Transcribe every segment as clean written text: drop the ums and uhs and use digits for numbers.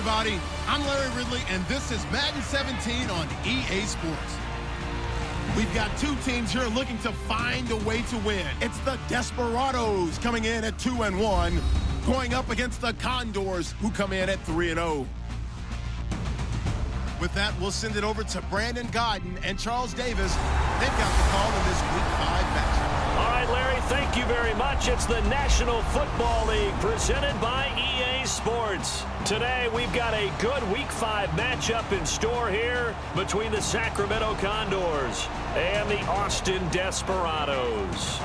everybody. I'm Larry Ridley, and this is Madden 17 on EA Sports. We've got two teams here looking to find a way to win. It's the Desperados coming in at 2-1, going up against the Condors, who come in at 3-0. With that, we'll send it over to Brandon Godden and Charles Davis. They've got the call in this Week 5 matchup. All right, Larry, thank you very much. It's the National Football League presented by EA Sports. Today, we've got a good Week 5 matchup in store here between the Sacramento Condors and the Austin Desperados.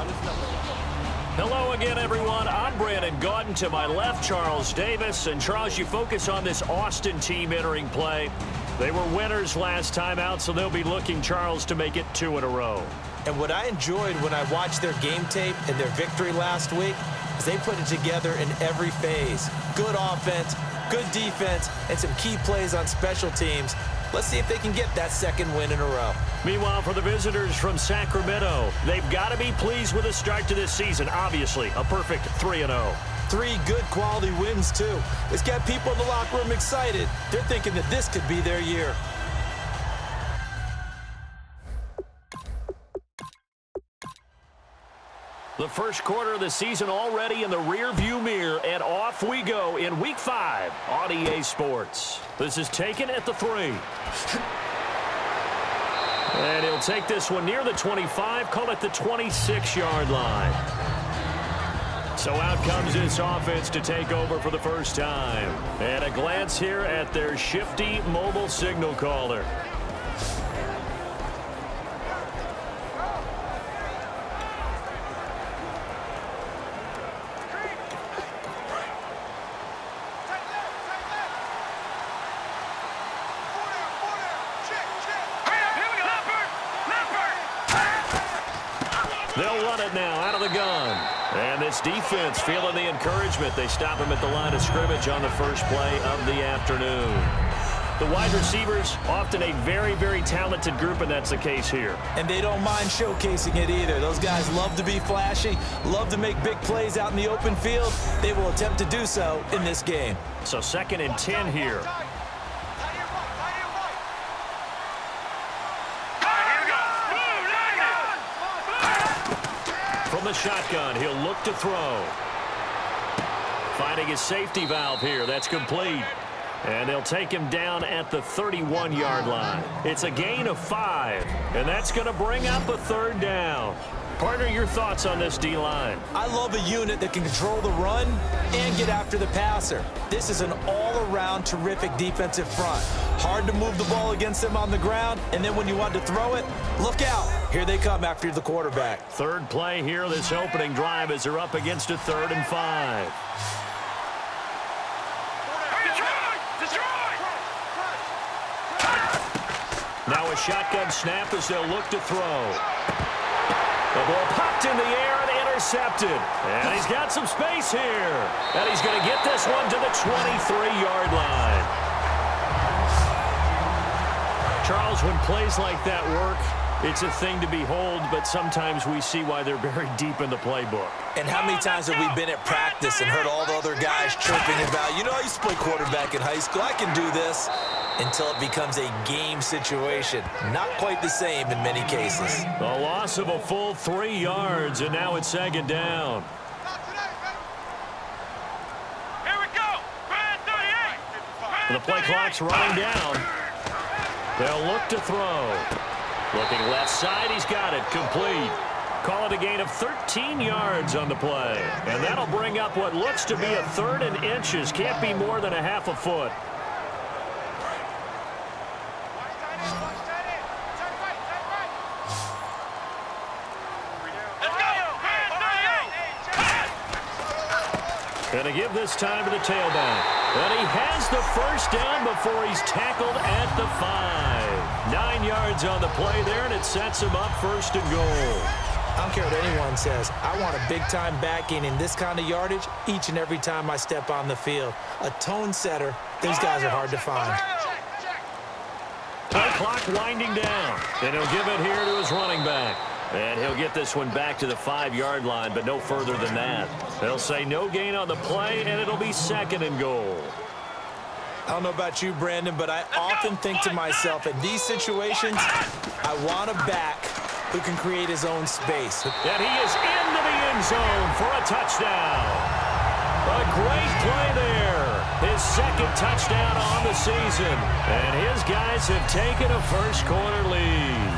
Hello again, everyone. I'm Brandon Godden. To my left, Charles Davis. And Charles, you focus on this Austin team entering play. They were winners last time out, so they'll be looking, Charles, to make it 2 in a row. And what I enjoyed when I watched their game tape and their victory last week is they put it together in every phase. Good offense, good defense, and some key plays on special teams. Let's see if they can get that second win in a row. Meanwhile, for the visitors from Sacramento, they've got to be pleased with the start to this season. Obviously, a perfect 3-0. 3 good quality wins, too. It's got people in the locker room excited. They're thinking that this could be their year. The first quarter of the season already in the rear-view mirror, and off we go in Week 5 on EA Sports. This is taken at the 3. And he'll take this one near the 25, call it the 26-yard line. So out comes this offense to take over for the first time. And a glance here at their shifty mobile signal caller. They'll run it now out of the gun. And this defense feeling the encouragement. They stop him at the line of scrimmage on the first play of the afternoon. The wide receivers, often a very, very talented group, and that's the case here. And they don't mind showcasing it either. Those guys love to be flashy, love to make big plays out in the open field. They will attempt to do so in this game. So 2nd and 10 here. From the shotgun, he'll look to throw. Finding his safety valve here. That's complete. And they'll take him down at the 31-yard line. It's a gain of 5, and that's going to bring up a 3rd down. Partner, your thoughts on this D-line? I love a unit that can control the run and get after the passer. This is an all-around terrific defensive front. Hard to move the ball against them on the ground, and then when you want to throw it, look out. Here they come after the quarterback. 3rd play here, this opening drive, as they're up against a 3rd and 5. Now a shotgun snap as they'll look to throw. The ball popped in the air and intercepted. And he's got some space here. And he's going to get this one to the 23-yard line. Charles, when plays like that work, it's a thing to behold, but sometimes we see why they're very deep in the playbook. And how many times have we been at practice and heard all the other guys chirping about, you know, I used to play quarterback in high school, I can do this, until it becomes a game situation. Not quite the same in many cases. A loss of a full 3 yards, and now it's 2nd down. Here we go. The play clock's running down. They'll look to throw. Looking left side, he's got it, complete. Call it a gain of 13 yards on the play. And that'll bring up what looks to be a 3rd and inches. Can't be more than a half a foot. Going to give this time to the tailback. And he has the first down before he's tackled at the 5. 9 yards on the play there, and it sets him up 1st and goal. I don't care what anyone says. I want a big-time backing in this kind of yardage each and every time I step on the field. A tone setter, these guys are hard to find. Play clock winding down. And he'll give it here to his running back. And he'll get this one back to the 5-yard line, but no further than that. They'll say no gain on the play, and it'll be 2nd and goal. I don't know about you, Brandon, but I often think to myself, in these situations, I want a back who can create his own space. And he is into the end zone for a touchdown. A great play there. His second touchdown on the season. And his guys have taken a first-quarter lead.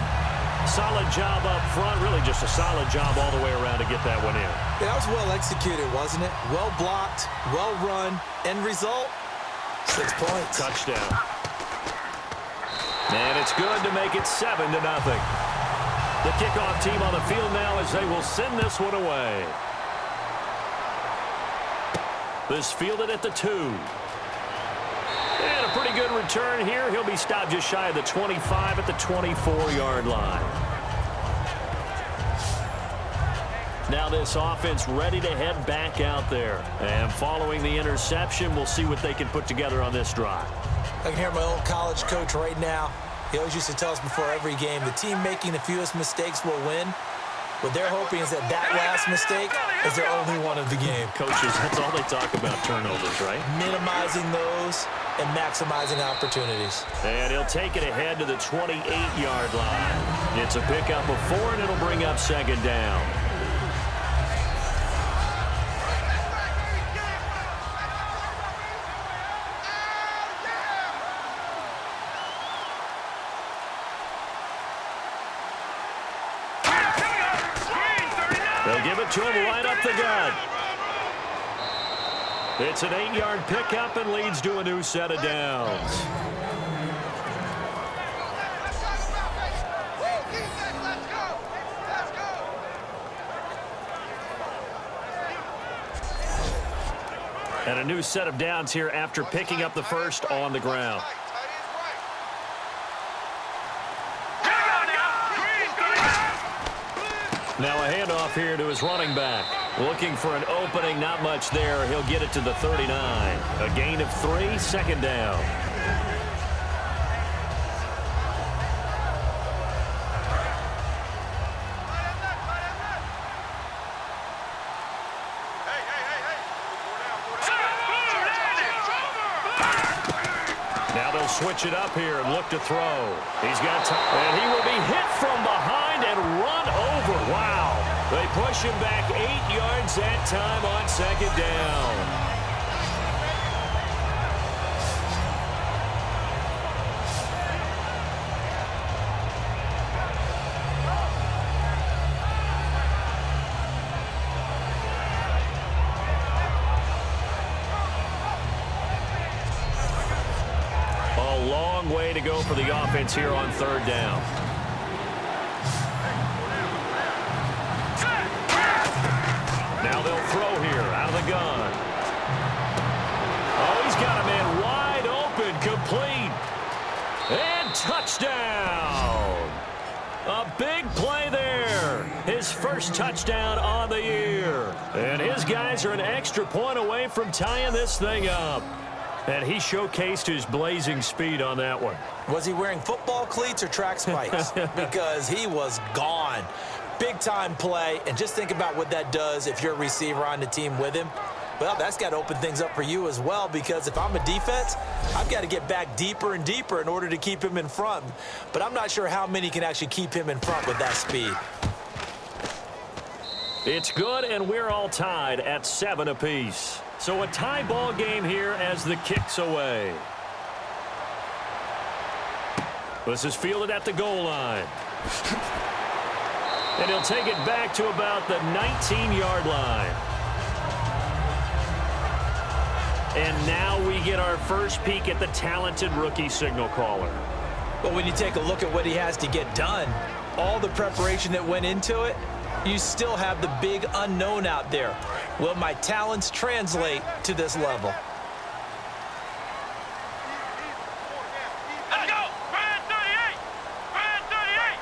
Solid job up front. Really just a solid job all the way around to get that one in. Yeah, that was well executed, wasn't it? Well blocked, well run. End result, 6 points. Touchdown. And it's good to make it 7-0. The kickoff team on the field now as they will send this one away. This fielded at the 2. And a pretty good return here. He'll be stopped just shy of the 25 at the 24-yard line. Now this offense ready to head back out there. And following the interception, we'll see what they can put together on this drive. I can hear my old college coach right now. He always used to tell us before every game, the team making the fewest mistakes will win. What they're hoping is that last mistake is their only one of the game. Coaches, that's all they talk about, turnovers, right? Minimizing those and maximizing opportunities. And he'll take it ahead to the 28-yard line. It's a pickup of 4, and it'll bring up second down. They'll give it to him right up the gut. It's an 8-yard pickup and leads to a new set of downs. And a new set of downs here after picking up the first on the ground. Now a handoff here to his running back. Looking for an opening, not much there. He'll get it to the 39. A gain of 3, second down. Now they'll switch it up here and look to throw. He's got time, and he will be hit from behind and run over. Wow. They push him back 8 yards that time on second down. A long way to go for the offense here on third down. Now they'll throw here out of the gun. Oh, he's got a man wide open, complete. And touchdown. A big play there. His first touchdown on the year. And his guys are an extra point away from tying this thing up. And he showcased his blazing speed on that one. Was he wearing football cleats or track spikes? Because he was gone. Big-time play, and just think about what that does if you're a receiver on the team with him. Well, that's got to open things up for you as well, because if I'm a defense, I've got to get back deeper and deeper in order to keep him in front. But I'm not sure how many can actually keep him in front with that speed. It's good, and we're all tied at 7 apiece. So a tie ball game here as the kick's away. This is fielded at the goal line. And he'll take it back to about the 19-yard line. And now we get our first peek at the talented rookie signal caller. But when you take a look at what he has to get done, all the preparation that went into it, you still have the big unknown out there. Will my talents translate to this level? Let's go! Brand 38! Brand 38!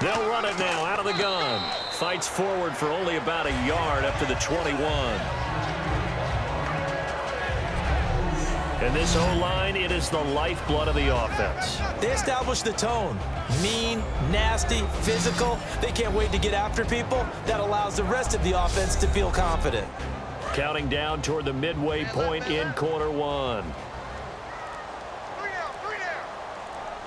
They'll run it now out of the gun. Fights forward for only about a yard up to the 21. And this O-line, it is the lifeblood of the offense. They establish the tone. Mean, nasty, physical. They can't wait to get after people. That allows the rest of the offense to feel confident. counting down toward the midway point in quarter one.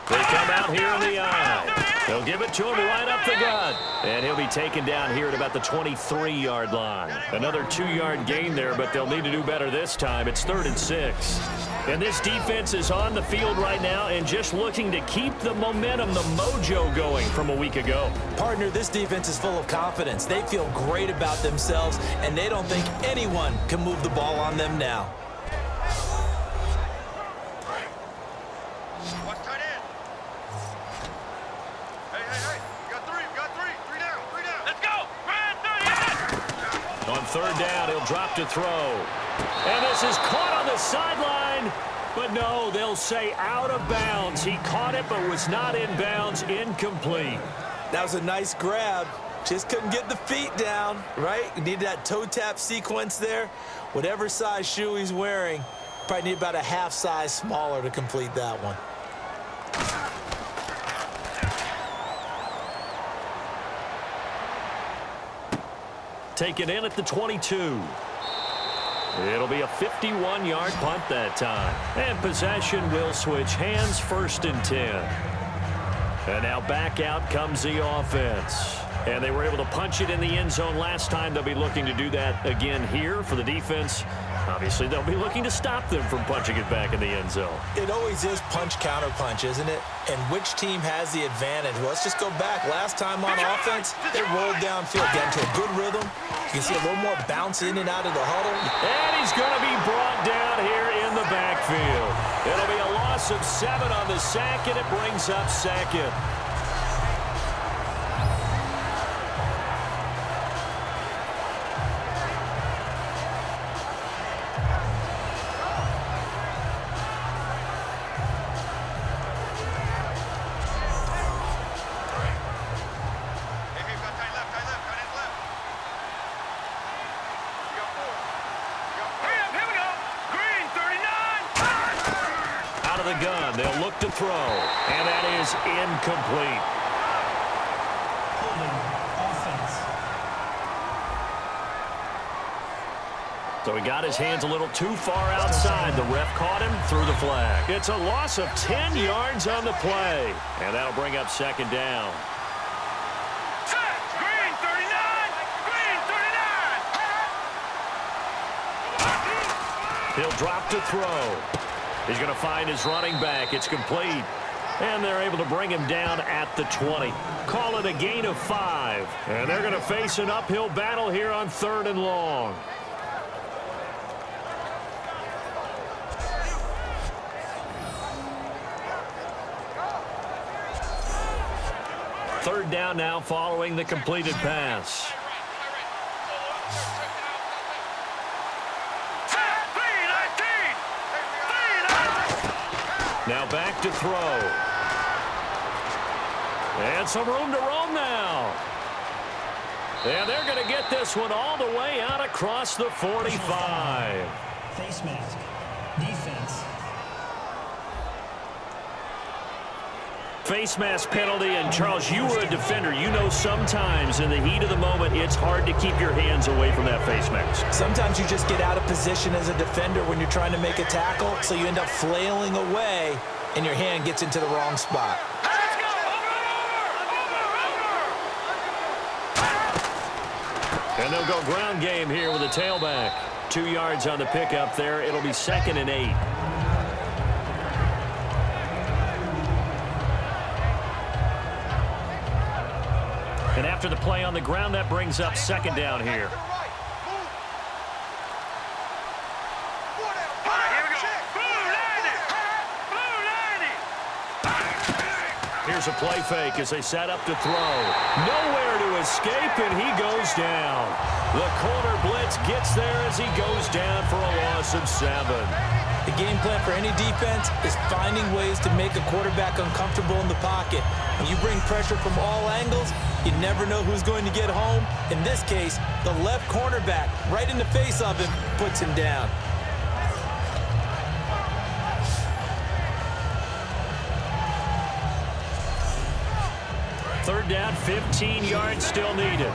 They come out here in the eye. They'll give it to him right up the gut. And he'll be taken down here at about the 23-yard line. Another 2-yard gain there, but they'll need to do better this time. It's 3rd and 6. And this defense is on the field right now and just looking to keep the momentum, the mojo going from a week ago. Partner, this defense is full of confidence. They feel great about themselves, and they don't think anyone can move the ball on them now. Watch tight end. Hey. You got three. Three down. Let's go. On 3rd down, he'll drop to throw. And this is caught on the sideline. But no, they'll say out of bounds. He caught it but was not in bounds. Incomplete. That was a nice grab. Just couldn't get the feet down, right? You need that toe tap sequence there. Whatever size shoe he's wearing, probably need about a half size smaller to complete that one. Taken in at the 22. It'll be a 51-yard punt that time. And possession will switch hands, 1st and 10. And now back out comes the offense. And they were able to punch it in the end zone last time. They'll be looking to do that again here for the defense. Obviously, they'll be looking to stop them from punching it back in the end zone. It always is punch-counter-punch, isn't it? And which team has the advantage? Well, let's just go back. Last time on offense, they rolled downfield, got into a good rhythm. You can see a little more bounce in and out of the huddle. And he's going to be brought down here in the backfield. It'll be a loss of 7 on the sack, and it brings up 2nd. They'll look to throw, and that is incomplete. So he got his hands a little too far outside. The ref caught him, threw the flag. It's a loss of 10 yards on the play, and that'll bring up 2nd down. Green 39. He'll drop to throw. He's going to find his running back. It's complete. And they're able to bring him down at the 20. Call it a gain of 5. And they're going to face an uphill battle here on 3rd and long. Third down now following the completed pass. Now back to throw. And some room to roam now. And they're going to get this one all the way out across the 45. Face mask. Defense. Face mask penalty, and Charles, you were a defender. You know sometimes in the heat of the moment, it's hard to keep your hands away from that face mask. Sometimes you just get out of position as a defender when you're trying to make a tackle, so you end up flailing away, and your hand gets into the wrong spot. And they'll go ground game here with a tailback. 2 yards on the pickup there. It'll be 2nd and 8. And after the play on the ground, that brings up 2nd down here. Here's a play fake as they set up to throw. Nowhere to escape, and he goes down. The corner blitz gets there as he goes down for a loss of 7. The game plan for any defense is finding ways to make a quarterback uncomfortable in the pocket. When you bring pressure from all angles, you never know who's going to get home. In this case, the left cornerback, right in the face of him, puts him down. Third down, 15 yards still needed.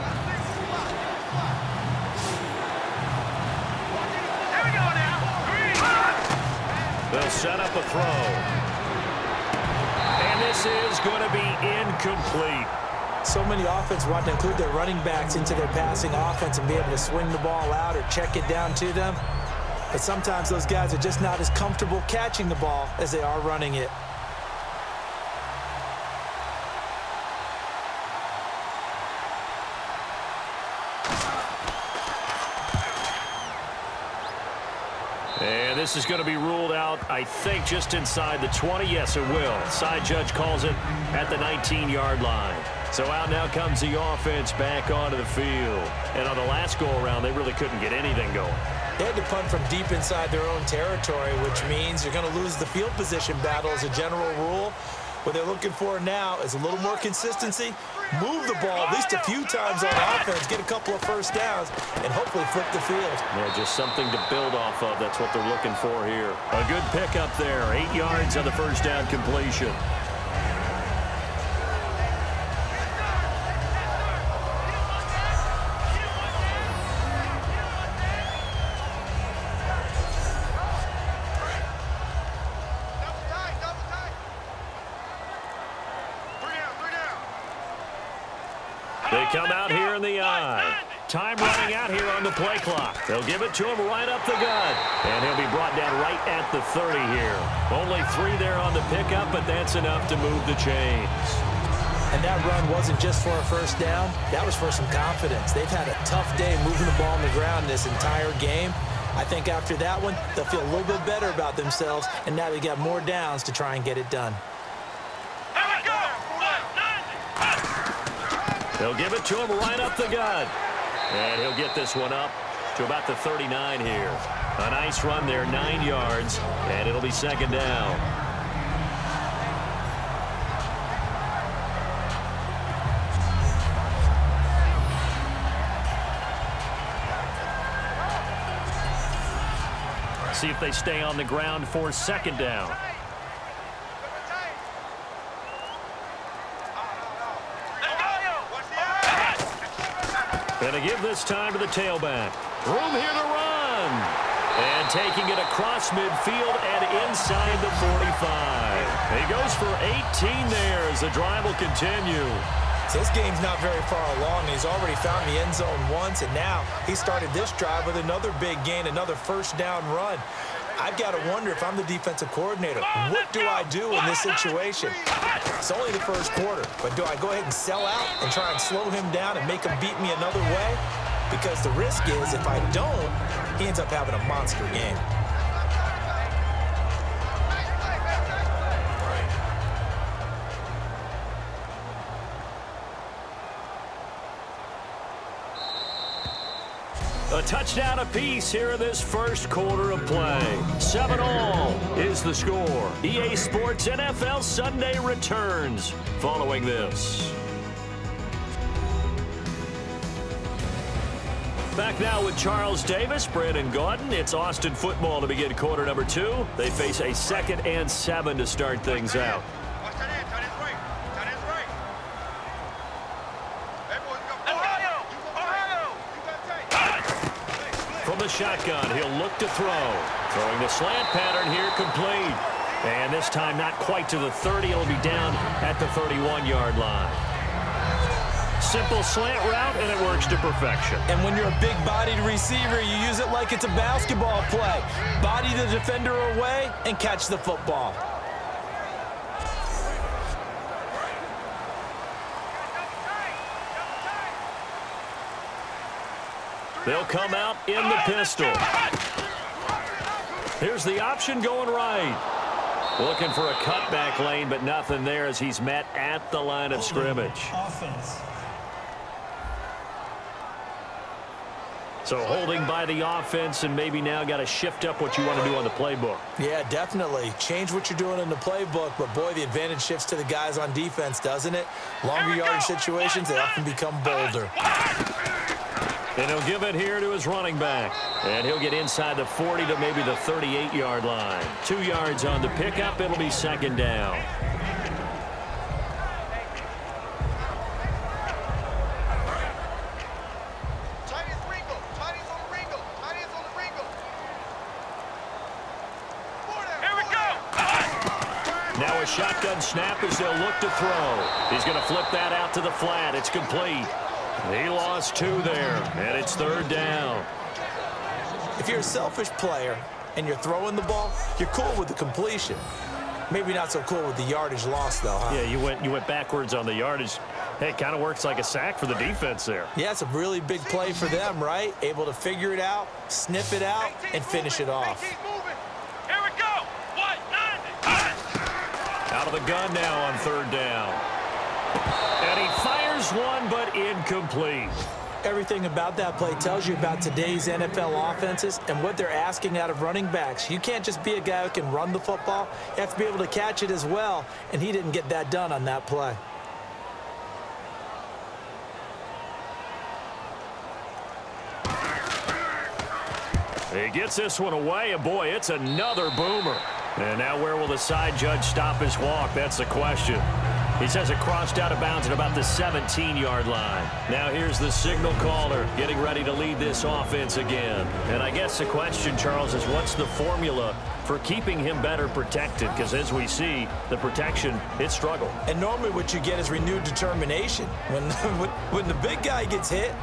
They'll set up a throw. And this is going to be incomplete. So many offenses want to include their running backs into their passing offense and be able to swing the ball out or check it down to them. But sometimes those guys are just not as comfortable catching the ball as they are running it. And this is going to be ruled out, I think, just inside the 20. Yes, it will. Side judge calls it at the 19-yard line. So out now comes the offense back onto the field. And on the last go-around, they really couldn't get anything going. They had to punt from deep inside their own territory, which means you're going to lose the field position battle as a general rule. What they're looking for now is a little more consistency, move the ball at least a few times on offense, get a couple of first downs, and hopefully flip the field. Yeah, just something to build off of. That's what they're looking for here. A good pickup there. 8 yards on the first down completion. They come out here in the eye. Time running out here on the play clock. They'll give it to him right up the gut. And he'll be brought down right at the 30 here. Only 3 there on the pickup, but that's enough to move the chains. And that run wasn't just for a first down. That was for some confidence. They've had a tough day moving the ball on the ground this entire game. I think after that one, they'll feel a little bit better about themselves, and now they got more downs to try and get it done. They'll give it to him right up the gut. And he'll get this one up to about the 39 here. A nice run there, 9 yards, and it'll be second down. See if they stay on the ground for second down. Gonna give this time to the tailback. Room here to run. And taking it across midfield and inside the 45. He goes for 18 there as the drive will continue. So this game's not very far along. He's already found the end zone once, and now he started this drive with another big gain, another first down run. I've got to wonder if I'm the defensive coordinator. What do I do in this situation? It's only the first quarter, but do I go ahead and sell out and try and slow him down and make him beat me another way? Because the risk is if I don't, he ends up having a monster game. A touchdown apiece here in this first quarter of play. 7-all is the score. EA Sports NFL Sunday returns following this. Back now with Charles Davis, Brandon Gaudin. It's Austin football to begin quarter number 2. They face a 2nd and 7 to start things out. From the shotgun, he'll look to throw. Throwing the slant pattern here, complete. And this time not quite to the 30. It'll be down at the 31-yard line. Simple slant route, and it works to perfection. And when you're a big-bodied receiver, you use it like it's a basketball play. Body the defender away and catch the football. They'll come out in the pistol. Here's the option going right. Looking for a cutback lane, but nothing there as he's met at the line of scrimmage. Offense. So holding by the offense, and maybe now got to shift up what you want to do on the playbook. Yeah, definitely. Change what you're doing in the playbook, but boy, the advantage shifts to the guys on defense, doesn't it? Longer yardage situations, they often become bolder. And he'll give it here to his running back. And he'll get inside the 40 to maybe the 38-yard line. 2 yards on the pickup. It'll be second down. Here we go! now a shotgun snap as they'll look to throw. He's going to flip that out to the flat. It's complete. He lost 2 there, and it's 3rd down. If you're a selfish player and you're throwing the ball, you're cool with the completion. Maybe not so cool with the yardage loss, though, huh? Yeah, you went backwards on the yardage. Hey, it kind of works like a sack for the defense there. Yeah, it's a really big play for them, right? Able to figure it out, sniff it out, and finish it off. Keep moving. Here we go. 1-9. Out of the gun now on 3rd down. And he fires one, but incomplete. Everything about that play tells you about today's NFL offenses and what they're asking out of running backs. You can't just be a guy who can run the football. You have to be able to catch it as well, and he didn't get that done on that play. He gets this one away, and boy, it's another boomer. And now where will the side judge stop his walk? That's the question. He says it crossed out of bounds at about the 17-yard line. Now here's the signal caller getting ready to lead this offense again. And I guess the question, Charles, is what's the formula for keeping him better protected? Because as we see, the protection, it struggled. And normally what you get is renewed determination. When the big guy gets hit,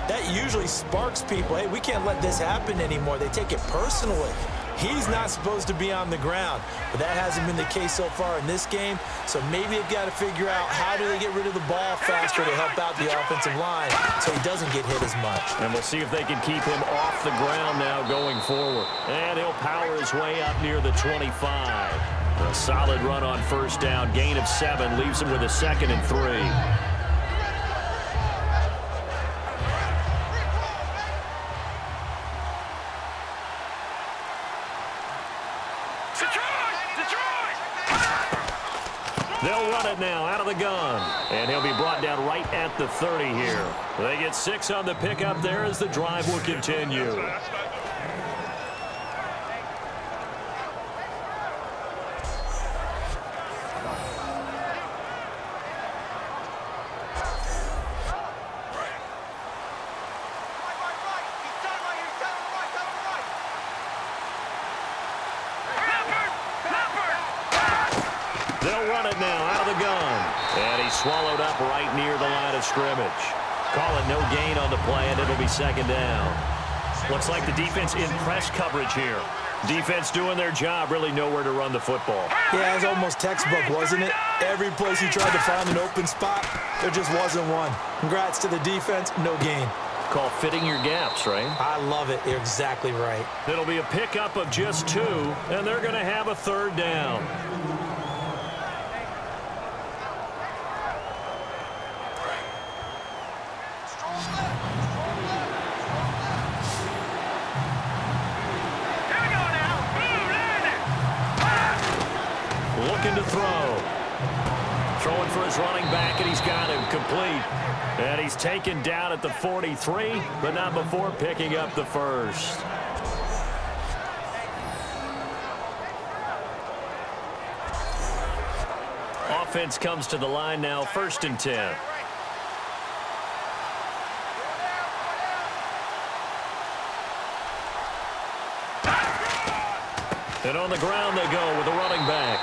that usually sparks people. Hey, we can't let this happen anymore. They take it personally. He's not supposed to be on the ground, but that hasn't been the case so far in this game. So maybe they've got to figure out how do they get rid of the ball faster to help out the offensive line so he doesn't get hit as much. And we'll see if they can keep him off the ground now going forward. And he'll power his way up near the 25. A solid run on 1st down. Gain of 7 leaves him with a 2nd and 3. They'll run it now out of the gun. And he'll be brought down right at the 30 here. They get 6 on the pickup there as the drive will continue. Swallowed up right near the line of scrimmage. Call it no gain on the play, and it'll be 2nd down. Looks like the defense in press coverage here. Defense doing their job, really nowhere to run the football. Yeah, it was almost textbook, wasn't it? Every place he tried to find an open spot, there just wasn't one. Congrats to the defense, no gain. Called fitting your gaps, right? I love it. You're exactly right. It'll be a pickup of just 2, and they're going to have a 3rd down. Looking to throw. Throwing for his running back, and he's got him complete. And he's taken down at the 43, but not before picking up the 1st. Offense comes to the line now, 1st and 10. And on the ground they go with the running back.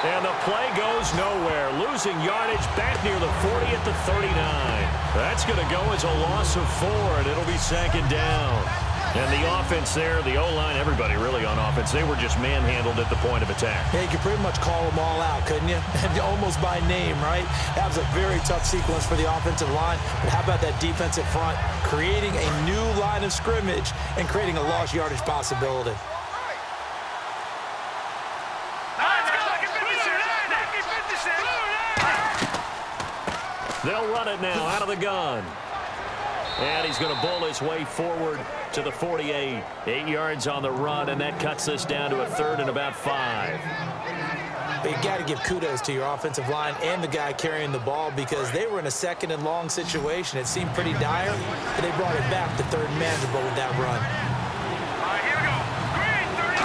And the play goes nowhere. Losing yardage back near the 40 at the 39. That's going to go as a loss of 4, and it'll be 2nd down. And the offense there, the O-line, everybody really on offense, they were just manhandled at the point of attack. Yeah, you could pretty much call them all out, couldn't you? Almost by name, right? That was a very tough sequence for the offensive line. But how about that defensive front creating a new line of scrimmage and creating a lost yardage possibility? They'll run it now out of the gun. And he's going to bull his way forward to the 48. 8 yards on the run, and that cuts this down to a 3rd and about 5. But you got to give kudos to your offensive line and the guy carrying the ball because they were in a 2nd and long situation. It seemed pretty dire, but they brought it back to 3rd and manageable with that run. All right, here we go. Green, 30.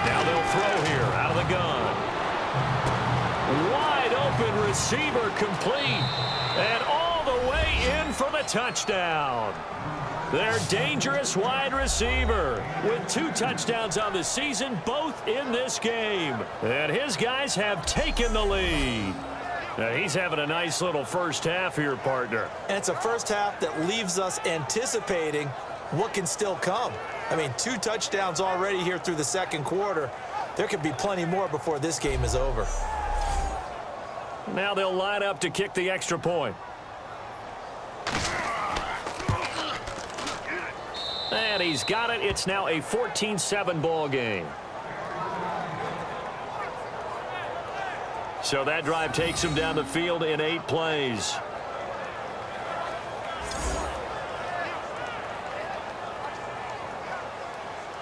Now they'll throw here out of the gun. Wide open receiver complete. And all the way in for the touchdown. Their dangerous wide receiver with 2 touchdowns on the season, both in this game. And his guys have taken the lead. Now he's having a nice little first half here, partner. And it's a first half that leaves us anticipating what can still come. I mean, 2 touchdowns already here through the second quarter. There could be plenty more before this game is over. Now they'll line up to kick the extra point. And he's got it. It's now a 14-7 ball game. So that drive takes him down the field in 8 plays.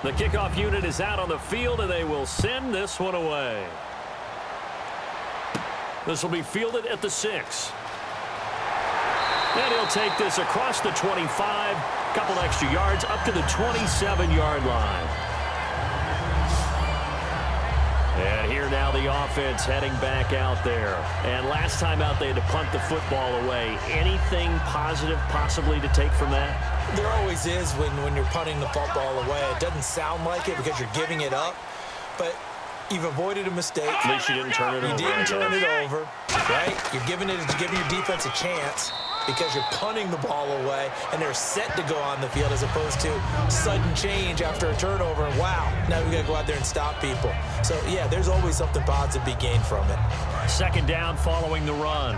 The kickoff unit is out on the field, and they will send this one away. This will be fielded at the 6. And he'll take this across the 25, couple extra yards up to the 27-yard line. And here now the offense heading back out there. And last time out they had to punt the football away. Anything positive possibly to take from that? There always is when you're punting the football away. It doesn't sound like it because you're giving it up, but you've avoided a mistake. At least you didn't turn it over. You didn't turn it over, right? You're giving your defense a chance because you're punting the ball away, and they're set to go on the field as opposed to sudden change after a turnover. And wow, now we got to go out there and stop people. So, yeah, there's always something positive to be gained from it. Second down following the run.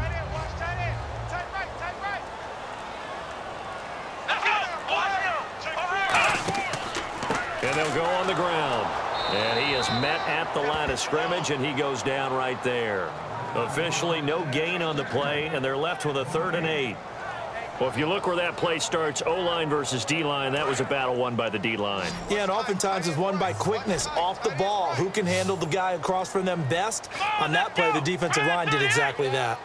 And they'll go on the ground. And he is met at the line of scrimmage, and he goes down right there. Officially no gain on the play, and they're left with a 3rd and 8. Well, if you look where that play starts, O-line versus D-line, that was a battle won by the D-line. Yeah, and oftentimes it's won by quickness off the ball. Who can handle the guy across from them best? On that play, the defensive line did exactly that.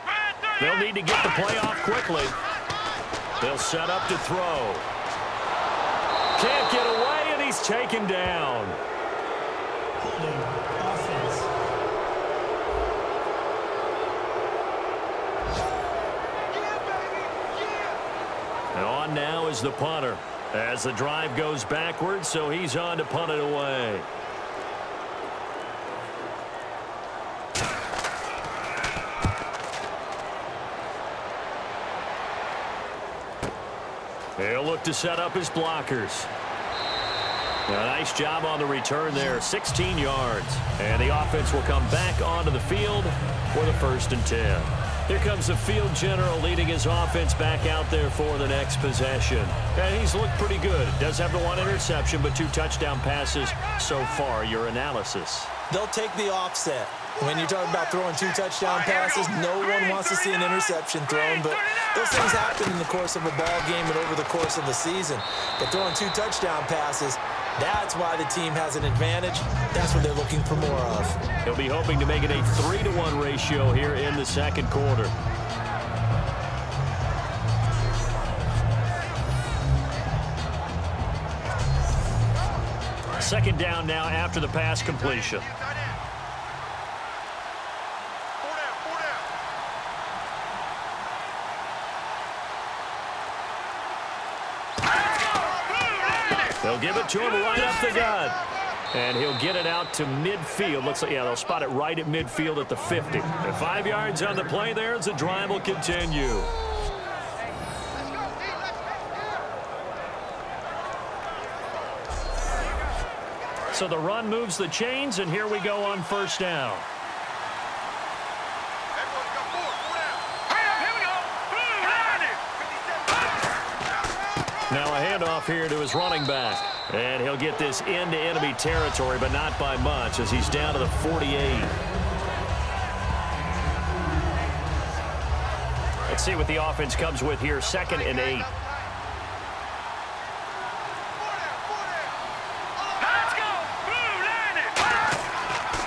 They'll need to get the play off quickly. They'll set up to throw. Can't get away, and he's taken down. Offense. And on now is the punter as the drive goes backwards, so he's on to punt it away. He'll look to set up his blockers. A nice job on the return there, 16 yards. And the offense will come back onto the field for the 1st and 10. Here comes the field general leading his offense back out there for the next possession. And he's looked pretty good. Does have the 1 interception, but 2 touchdown passes so far. Your analysis? They'll take the offset. When you're talking about throwing 2 touchdown passes, no one wants to see an interception thrown, but those things happen in the course of a ball game and over the course of the season. But throwing 2 touchdown passes, that's why the team has an advantage. That's what they're looking for more of. He'll be hoping to make it a 3-to-1 ratio here in the second quarter. Second down now after the pass completion. They'll give it to him right up the gut. And he'll get it out to midfield. Looks like, yeah, they'll spot it right at midfield at the 50. And 5 yards on the play there as the drive will continue. So the run moves the chains, and here we go on 1st down. Now a handoff here to his running back. And he'll get this into enemy territory, but not by much as he's down to the 48. Let's see what the offense comes with here. 2nd and 8.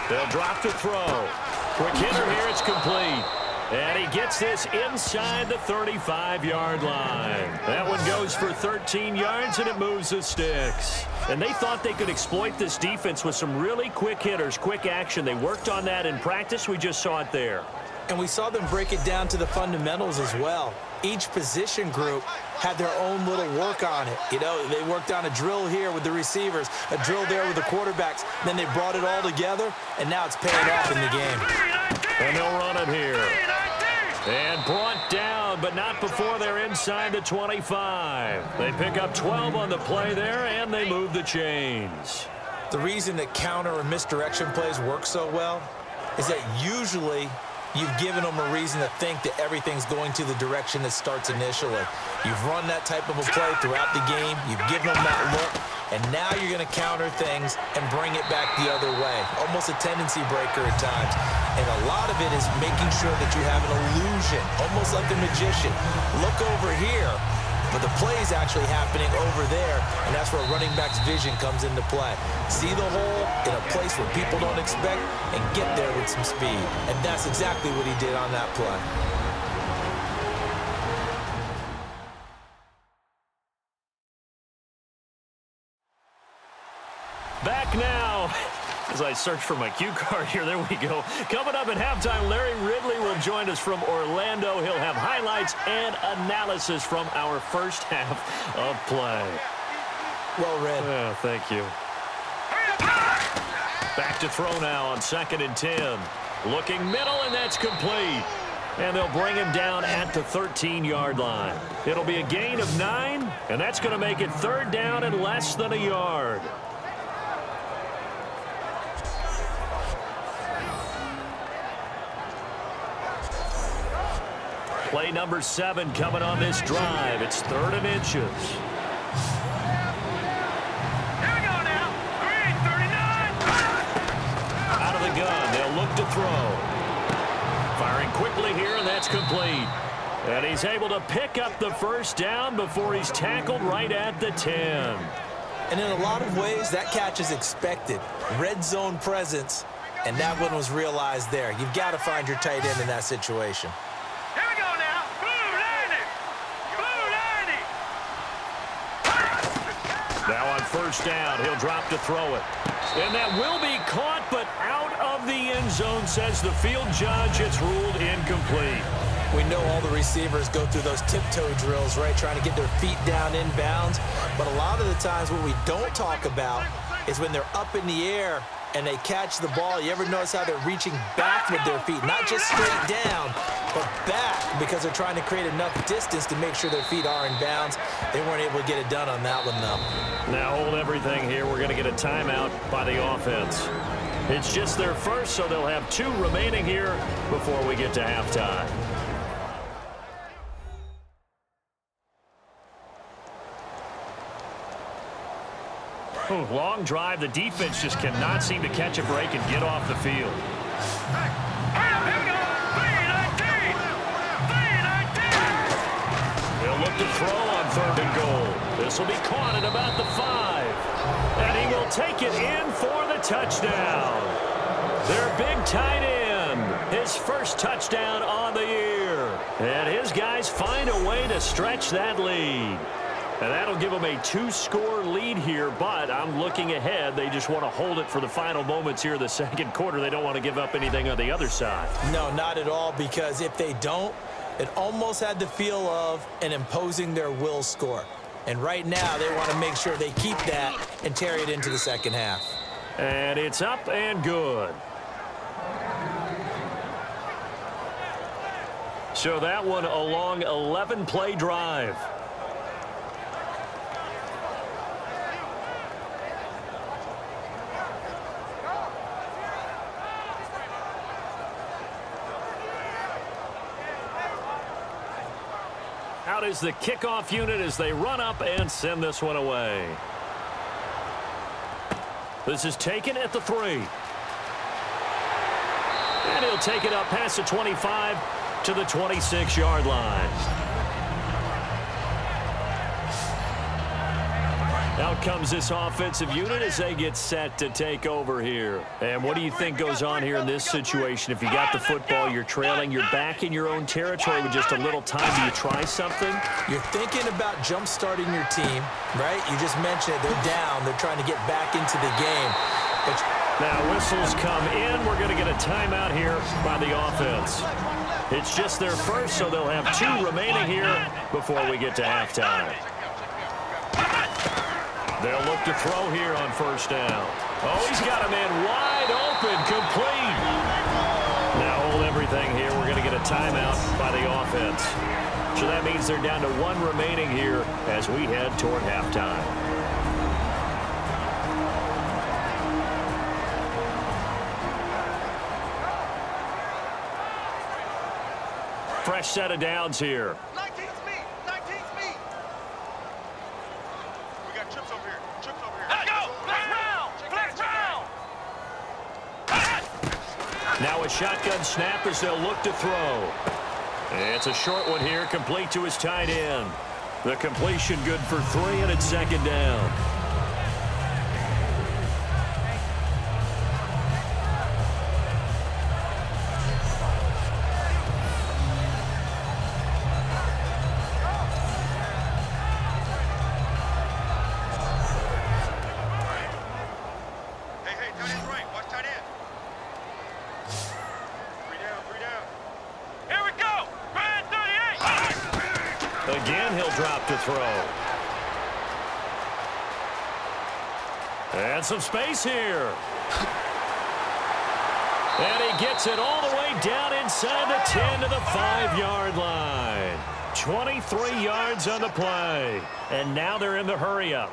They'll drop to throw. Quick hitter here. It's complete. And he gets this inside the 35-yard line. That one goes for 13 yards, and it moves the sticks. And they thought they could exploit this defense with some really quick hitters, quick action. They worked on that in practice. We just saw it there. And we saw them break it down to the fundamentals as well. Each position group had their own little work on it. You know, they worked on a drill here with the receivers, a drill there with the quarterbacks. Then they brought it all together, and now it's paying off in the game. And they'll run it here. And brought down, but not before they're inside the 25. They pick up 12 on the play there, and they move the chains. The reason that counter or misdirection plays work so well is that usually you've given them a reason to think that everything's going to the direction that starts initially. You've run that type of a play throughout the game. You've given them that look. And now you're going to counter things and bring it back the other way. Almost a tendency breaker at times. And a lot of it is making sure that you have an illusion, almost like a magician. Look over here, but the play is actually happening over there, and that's where running back's vision comes into play. See the hole in a place where people don't expect and get there with some speed. And that's exactly what he did on that play. Back now, as I search for my cue card here, there we go. Coming up at halftime, Larry Ridley will join us from Orlando. He'll have highlights and analysis from our first half of play. Well read. Yeah, thank you. Back to throw now on 2nd and 10. Looking middle, and that's complete. And they'll bring him down at the 13-yard line. It'll be a gain of 9, and that's going to make it 3rd down and less than a yard. Play number 7 coming on this drive. It's 3rd and inches. Here we go now. 39. Out of the gun, they'll look to throw. Firing quickly here, and that's complete. And he's able to pick up the 1st down before he's tackled right at the 10. And in a lot of ways, that catch is expected. Red zone presence, and that one was realized there. You've got to find your tight end in that situation. Here we go now. Blue 90. Now on 1st down, he'll drop to throw it. And that will be caught, but out of the end zone, says the field judge. It's ruled incomplete. We know all the receivers go through those tiptoe drills, right, trying to get their feet down inbounds. But a lot of the times what we don't talk about is when they're up in the air and they catch the ball. You ever notice how they're reaching back with their feet? Not just straight down, but back, because they're trying to create enough distance to make sure their feet are in bounds. They weren't able to get it done on that one, though. Now hold everything here. We're going to get a timeout by the offense. It's just their first, so they'll have 2 remaining here before we get to halftime. Long drive. The defense just cannot seem to catch a break and get off the field. They'll look to throw on 3rd and goal. This will be caught at about the 5. And he will take it in for the touchdown. Their big tight end. His first touchdown on the year. And his guys find a way to stretch that lead. And that'll give them a 2-score lead here, but I'm looking ahead. They just want to hold it for the final moments here in the 2nd quarter. They don't want to give up anything on the other side. No, not at all, because if they don't, it almost had the feel of an imposing their will score. And right now, they want to make sure they keep that and carry it into the 2nd half. And it's up and good. So that one a long 11-play drive. Out is the kickoff unit as they run up and send this one away. This is taken at the 3. And he'll take it up past the 25 to the 26-yard line. Out comes this offensive unit as they get set to take over here. And what do you think goes on here in this situation? If you got the football, you're trailing, you're back in your own territory with just a little time. Do you try something? You're thinking about jump-starting your team, right? You just mentioned it. They're down. They're trying to get back into the game. Now whistles come in. We're going to get a timeout here by the offense. It's just their first, so they'll have 2 remaining here before we get to halftime. They'll look to throw here on first down. Oh, he's got a man wide open, complete. Now hold everything here. We're going to get a timeout by the offense. So that means they're down to 1 remaining here as we head toward halftime. Fresh set of downs here. 19's me. 19's me. We got trips over here. Trips over here. Let's go. Flex round. Flex round. Now a shotgun snap as they'll look to throw. It's a short one here, complete to his tight end. The completion good for 3, and it's second down. Hey, tight end's right. Watch tight end. 3 down, 3 down. Here we go. Brand 38. Again, he'll drop to throw. And some space here. And he gets it all the way down inside the 10 to the 5-yard line. 23 yards on the play. And now they're in the hurry-up.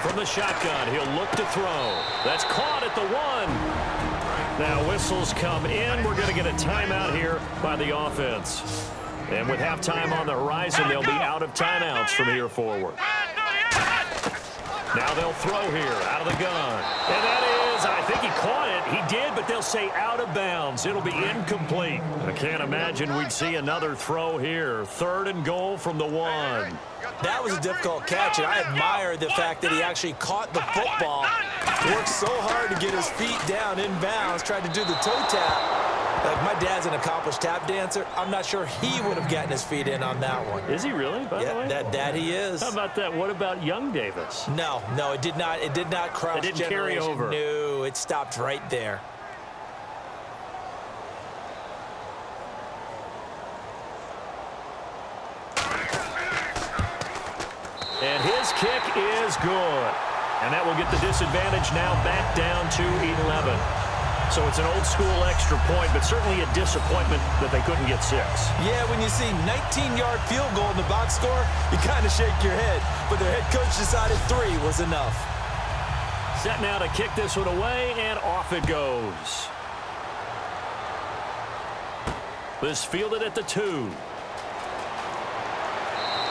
From the shotgun, he'll look to throw. That's caught at the 1. Now whistles come in. We're going to get a timeout here by the offense. And with halftime on the horizon, they'll be out of timeouts from here forward. Now they'll throw here out of the gun. And that is, I think he caught it. He did, but they'll say out of bounds. It'll be incomplete. I can't imagine we'd see another throw here. 3rd and goal from the 1. That was a difficult catch, and I admire the fact that he actually caught the football. Worked so hard to get his feet down in bounds, tried to do the toe tap. Like, my dad's an accomplished tap dancer. I'm not sure he would have gotten his feet in on that one. Is he really, by the way? That he is. How about that? What about young Davis? No, it did not. It did not cross. It didn't carry over. No, it stopped right there. And his kick is good. And that will get the disadvantage now back down to 11. So it's an old-school extra point, but certainly a disappointment that they couldn't get 6. Yeah, when you see 19-yard field goal in the box score, you kind of shake your head. But their head coach decided 3 was enough. Set now to kick this one away, and off it goes. This fielded at the 2.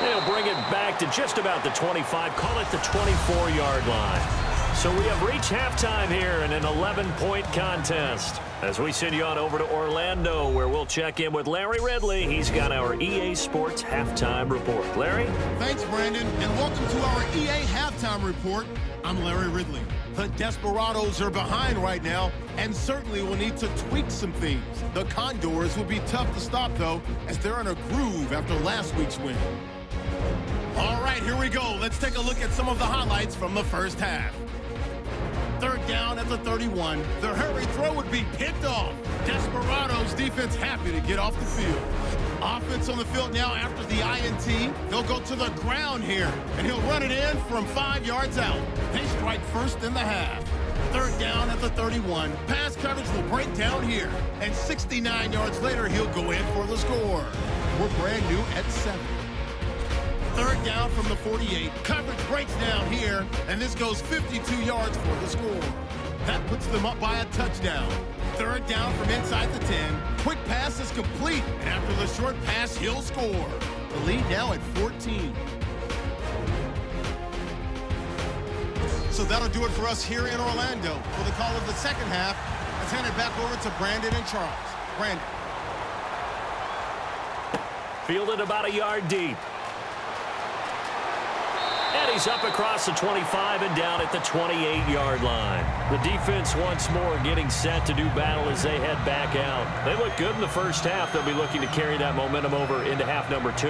They'll bring it back to just about the 25, call it the 24-yard line. So we have reached halftime here in an 11-point contest. As we send you on over to Orlando, where we'll check in with Larry Ridley. He's got our EA Sports Halftime Report. Larry? Thanks, Brandon, and welcome to our EA Halftime Report. I'm Larry Ridley. The Desperados are behind right now and certainly will need to tweak some things. The Condors will be tough to stop, though, as they're in a groove after last week's win. All right, here we go. Let's take a look at some of the highlights from the first half. 3rd down at the 31. The hurry throw would be picked off. Desperados defense happy to get off the field. Offense on the field now after the INT. They'll go to the ground here, and he'll run it in from 5 yards out. They strike first in the half. 3rd down at the 31. Pass coverage will break down here, and 69 yards later, he'll go in for the score. We're brand new at 7. 3rd down from the 48. Coverage breaks down here, and this goes 52 yards for the score. That puts them up by a touchdown. 3rd down from inside the 10. Quick pass is complete, and after the short pass, he'll score. The lead now at 14. So that'll do it for us here in Orlando. For the call of the second half, let's hand it back over to Brandon and Charles. Brandon. Fielded about a yard deep. And he's up across the 25 and down at the 28-yard line. The defense once more getting set to do battle as they head back out. They look good in the first half. They'll be looking to carry that momentum over into half number 2.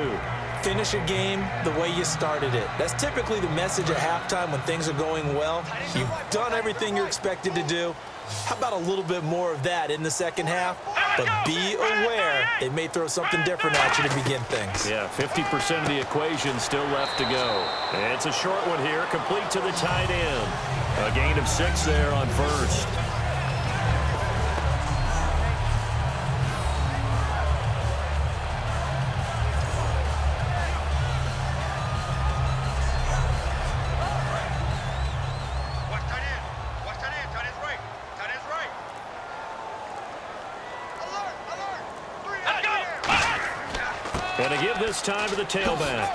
Finish a game the way you started it. That's typically the message at halftime when things are going well. You've done everything you're expected to do. How about a little bit more of that in the second half? But be aware they may throw something different at you to begin things. Yeah, 50% of the equation still left to go. It's a short one here, complete to the tight end. A gain of 6 there on first. And to give this time to the tailback.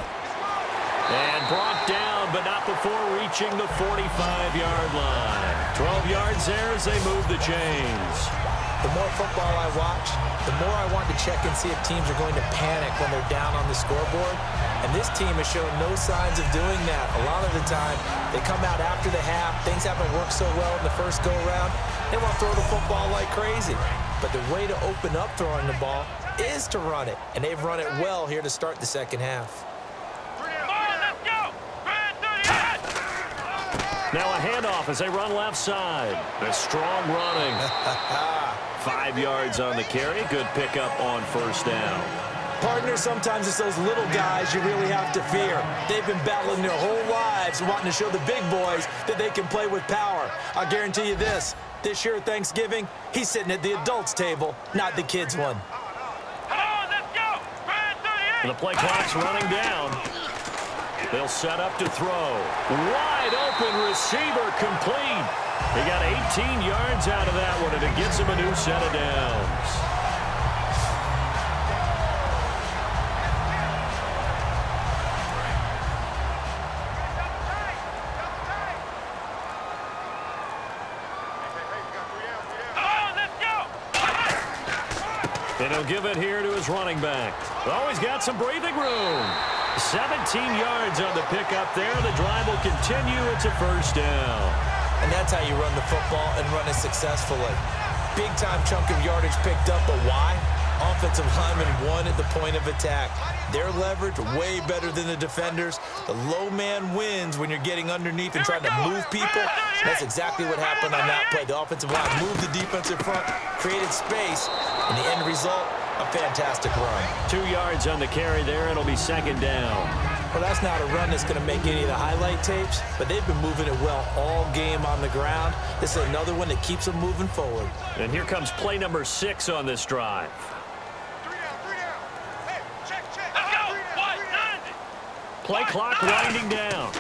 And brought down, but not before reaching the 45-yard line. 12 yards there as they move the chains. The more football I watch, the more I want to check and see if teams are going to panic when they're down on the scoreboard. And this team has shown no signs of doing that. A lot of the time, they come out after the half. Things haven't worked so well in the first go-around. They want to throw the football like crazy. But the way to open up throwing the ball is to run it. And they've run it well here to start the second half. Now a handoff as they run left side. A strong running. 5 yards on the carry. Good pickup on first down. Partners, sometimes it's those little guys you really have to fear. They've been battling their whole lives wanting to show the big boys that they can play with power. I guarantee you this year at Thanksgiving, he's sitting at the adults' table, not the kids' one. The play clock's running down. They'll set up to throw. Wide open receiver complete. He got 18 yards out of that one, and it gets him a new set of downs. And he'll give it here to his running back. Oh, he's got some breathing room. 17 yards on the pickup there. The drive will continue. It's a first down. And that's how you run the football and run it successfully. Big-time chunk of yardage picked up, but why? Offensive linemen won at the point of attack. Their leverage way better than the defenders. The low man wins when you're getting underneath and trying to move people. That's exactly what happened on that play. The offensive line moved the defensive front, created space, and the end result, a fantastic run. 2 yards on the carry there. It'll be second down. Well, that's not a run that's going to make any of the highlight tapes, but they've been moving it well all game on the ground. This is another one that keeps them moving forward. And here comes play number 6 on this drive. Play clock winding down.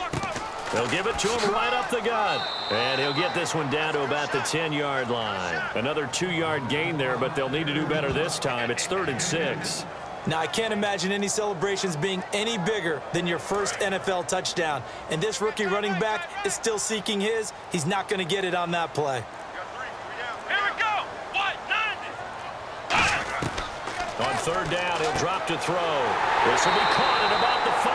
They'll give it to him right up the gut. And he'll get this one down to about the 10-yard line. Another 2-yard gain there, but they'll need to do better this time. It's 3rd and 6. Now, I can't imagine any celebrations being any bigger than your first NFL touchdown. And this rookie running back is still seeking his. He's not going to get it on that play. Here we go. On 3rd down, he'll drop to throw. This will be caught at about the 5.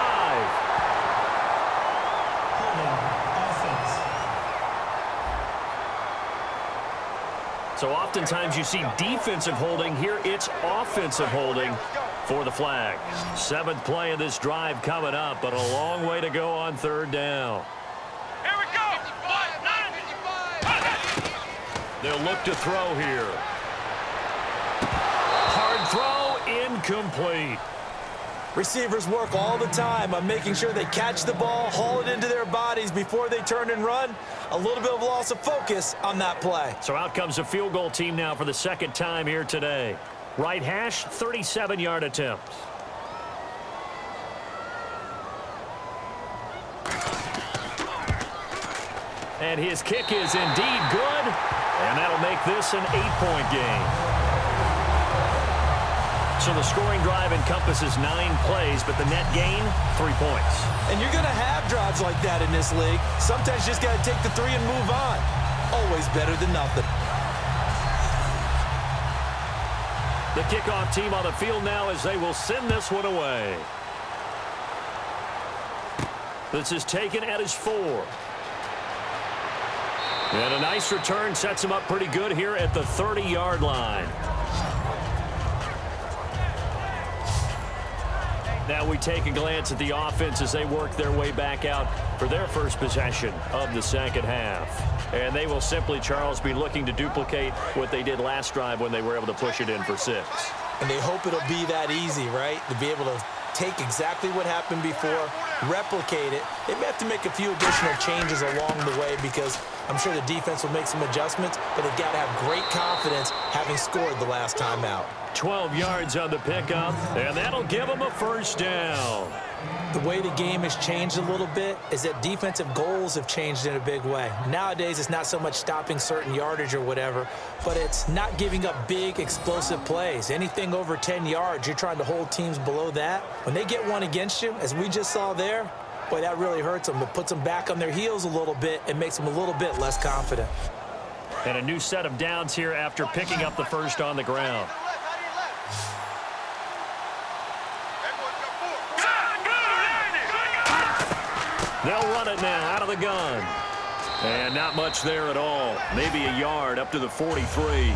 So oftentimes you see defensive holding. Here it's offensive holding for the flag. 7th play of this drive coming up, but a long way to go on 3rd down. Here we go. They'll look to throw here. Hard throw, incomplete. Receivers work all the time on making sure they catch the ball, haul it into their bodies before they turn and run. A little bit of loss of focus on that play. So out comes a field goal team now for the 2nd time here today. Right hash, 37-yard attempt. And his kick is indeed good, and that'll make this an 8-point game. So the scoring drive encompasses 9 plays, but the net gain, 3 points. And you're going to have drives like that in this league. Sometimes you just got to take the 3 and move on. Always better than nothing. The kickoff team on the field now as they will send this one away. This is taken at his 4. And a nice return sets him up pretty good here at the 30-yard line. Now we take a glance at the offense as they work their way back out for their first possession of the second half. And they will simply, Charles, be looking to duplicate what they did last drive when they were able to push it in for 6. And they hope it'll be that easy, right? To be able to take exactly what happened before, replicate it. They may have to make a few additional changes along the way because I'm sure the defense will make some adjustments, but they've got to have great confidence having scored the last time out. 12 yards on the pickup, and that'll give them a first down. The way the game has changed a little bit is that defensive goals have changed in a big way. Nowadays, it's not so much stopping certain yardage or whatever, but it's not giving up big, explosive plays. Anything over 10 yards, you're trying to hold teams below that. When they get one against you, as we just saw there, boy, that really hurts them. It puts them back on their heels a little bit and makes them a little bit less confident. And a new set of downs here after picking up the first on the ground. They'll run it now out of the gun. And not much there at all. Maybe a yard up to the 43.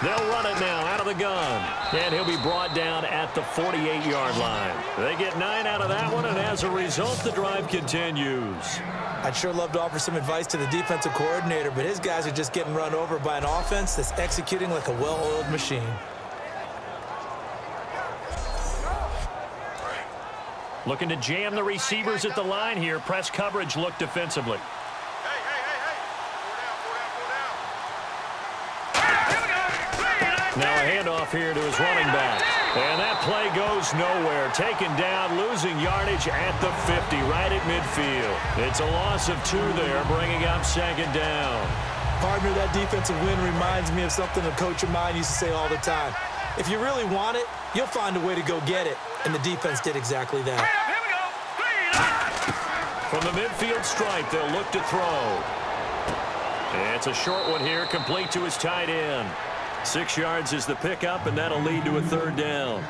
They'll run it now out of the gun. And he'll be brought down at the 48-yard line. They get 9 out of that one, and as a result, the drive continues. I'd sure love to offer some advice to the defensive coordinator, but his guys are just getting run over by an offense that's executing like a well-oiled machine. Looking to jam the receivers at the line here. Press coverage look defensively. Now a handoff here to his running back. And that play goes nowhere. Taken down, losing yardage at the 50, right at midfield. It's a loss of 2 there, bringing up second down. Partner, that defensive win reminds me of something a coach of mine used to say all the time. If you really want it, you'll find a way to go get it. And the defense did exactly that. From the midfield stripe, they'll look to throw. And it's a short one here, complete to his tight end. 6 yards is the pickup, and that'll lead to a third down.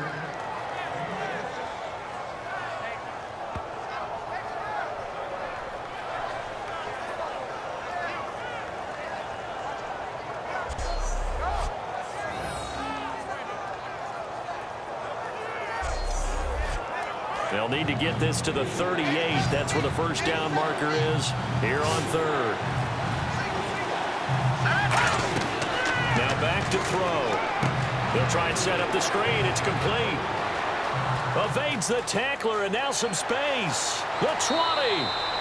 They'll need to get this to the 38. That's where the first down marker is here on third. Now back to throw. They'll try and set up the screen. It's complete. Evades the tackler, and now some space. The 20.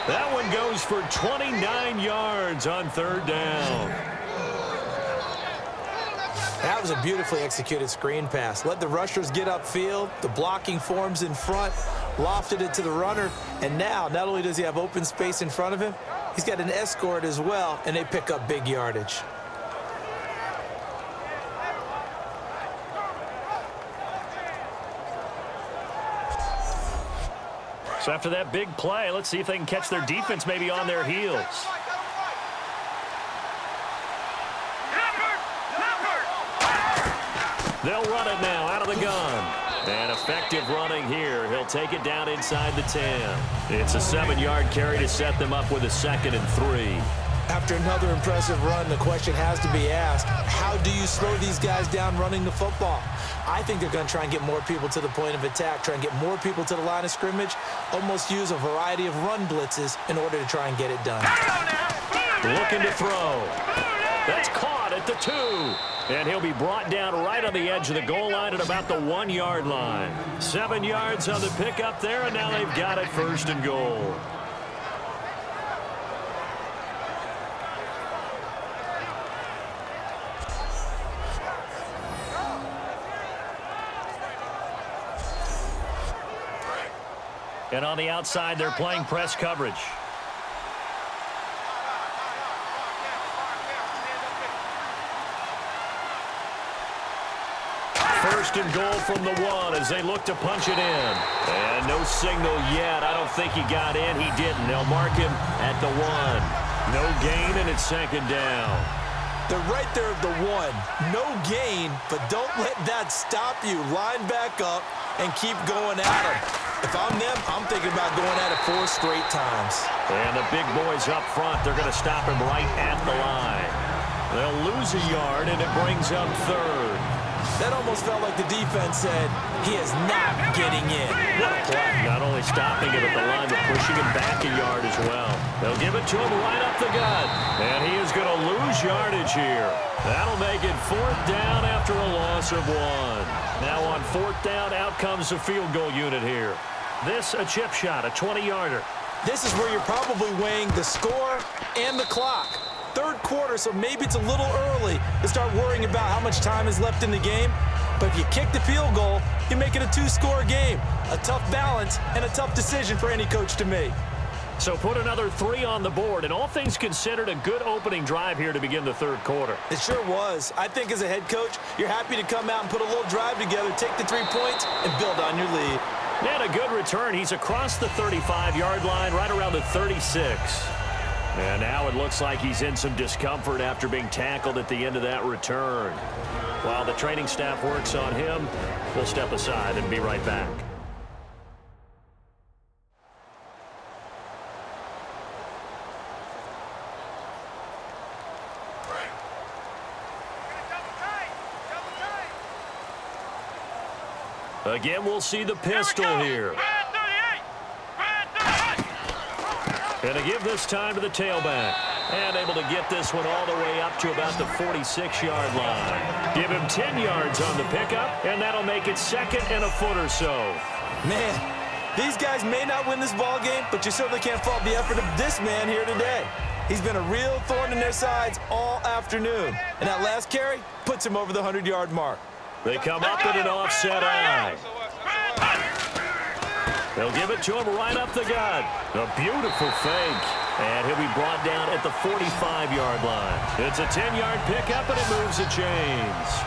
That one goes for 29 yards on third down. That was a beautifully executed screen pass. Let the rushers get upfield. The blocking forms in front. Lofted it to the runner. And now, not only does he have open space in front of him, he's got an escort as well, and they pick up big yardage. So after that big play, let's see if they can catch their defense maybe on their heels. They'll run it now out of the gun. And effective running here. He'll take it down inside the 10. It's a 7-yard carry to set them up with a 2nd and 3. After another impressive run, the question has to be asked, how do you slow these guys down running the football? I think they're going to try and get more people to the point of attack, try and get more people to the line of scrimmage, almost use a variety of run blitzes in order to try and get it done. Looking to throw. That's caught at the 2. And he'll be brought down right on the edge of the goal line at about the 1-yard line. 7 yards on the pickup there, and now they've got it 1st and goal. And on the outside, they're playing press coverage. First and goal from the 1 as they look to punch it in. And no signal yet. I don't think he got in. He didn't. They'll mark him at the 1. No gain, and it's 2nd down. They're right there at the 1. No gain, but don't let that stop you. Line back up and keep going at them. If I'm them, I'm thinking about going at it 4 straight times. And the big boys up front, they're going to stop him right at the line. They'll lose a yard, and it brings up 3rd. That almost felt like the defense said, he is not getting in. What a play. Not only stopping him at the line, but pushing him back a yard as well. They'll give it to him right up the gut. And he is going to lose yardage here. That'll make it 4th down after a loss of 1. Now on 4th down, out comes the field goal unit here. This a chip shot, a 20-yarder. This is where you're probably weighing the score and the clock. 3rd quarter, so maybe it's a little early to start worrying about how much time is left in the game. But if you kick the field goal, you make it a 2-score game. A tough balance and a tough decision for any coach to make. So put another 3 on the board, and all things considered, a good opening drive here to begin the 3rd quarter. It sure was. I think as a head coach, you're happy to come out and put a little drive together, take the 3 points, and build on your lead. And a good return. He's across the 35-yard line, right around the 36. And now it looks like he's in some discomfort after being tackled at the end of that return. While the training staff works on him, we'll step aside and be right back. Again, we'll see the pistol here. And to give this time to the tailback. And able to get this one all the way up to about the 46-yard line. Give him 10 yards on the pickup, and that'll make it 2nd and a foot or so. Man, these guys may not win this ball game, but you certainly can't fault the effort of this man here today. He's been a real thorn in their sides all afternoon. And that last carry puts him over the 100-yard mark. They come up in an offset eye. They'll give it to him right up the gut. A beautiful fake. And he'll be brought down at the 45-yard line. It's a 10-yard pickup, and it moves the chains.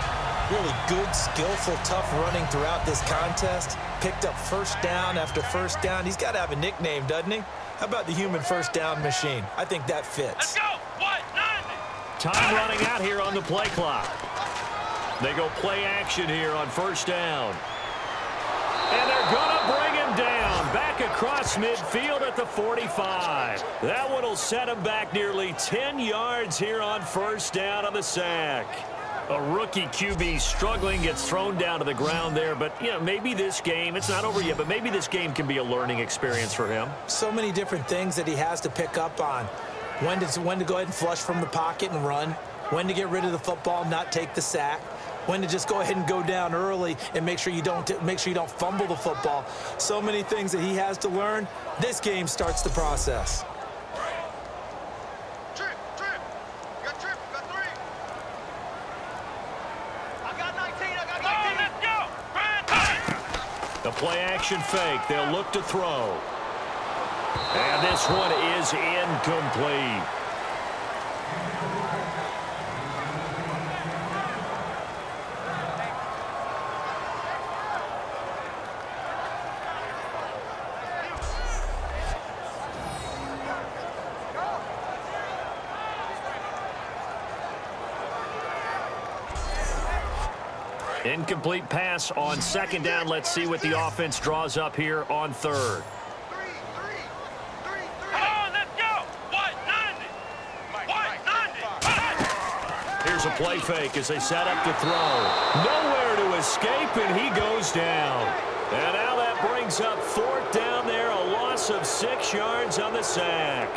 Really good, skillful, tough running throughout this contest. Picked up 1st down after 1st down. He's got to have a nickname, doesn't he? How about the human 1st down machine? I think that fits. Let's go. 190. Time running out here on the play clock. They go play action here on 1st down. And they're going to bring him down back across midfield at the 45. That one will set him back nearly 10 yards here on 1st down on the sack. A rookie QB struggling, gets thrown down to the ground there. But, you know, maybe this game, it's not over yet, but maybe this game can be a learning experience for him. So many different things that he has to pick up on. When to go ahead and flush from the pocket and run. When to get rid of the football, not take the sack. When to just go ahead and go down early and make sure you don't fumble the football. So many things that he has to learn. This game starts the process. Trip. Got trip. Got 3. I got 19. Let's go. The play action fake. They'll look to throw. And this one is incomplete. Incomplete pass on 2nd down. Let's see what the offense draws up here on 3rd. Here's a play fake as they set up to throw. Nowhere to escape, and he goes down. And now that brings up 4th down there, a loss of 6 yards on the sack.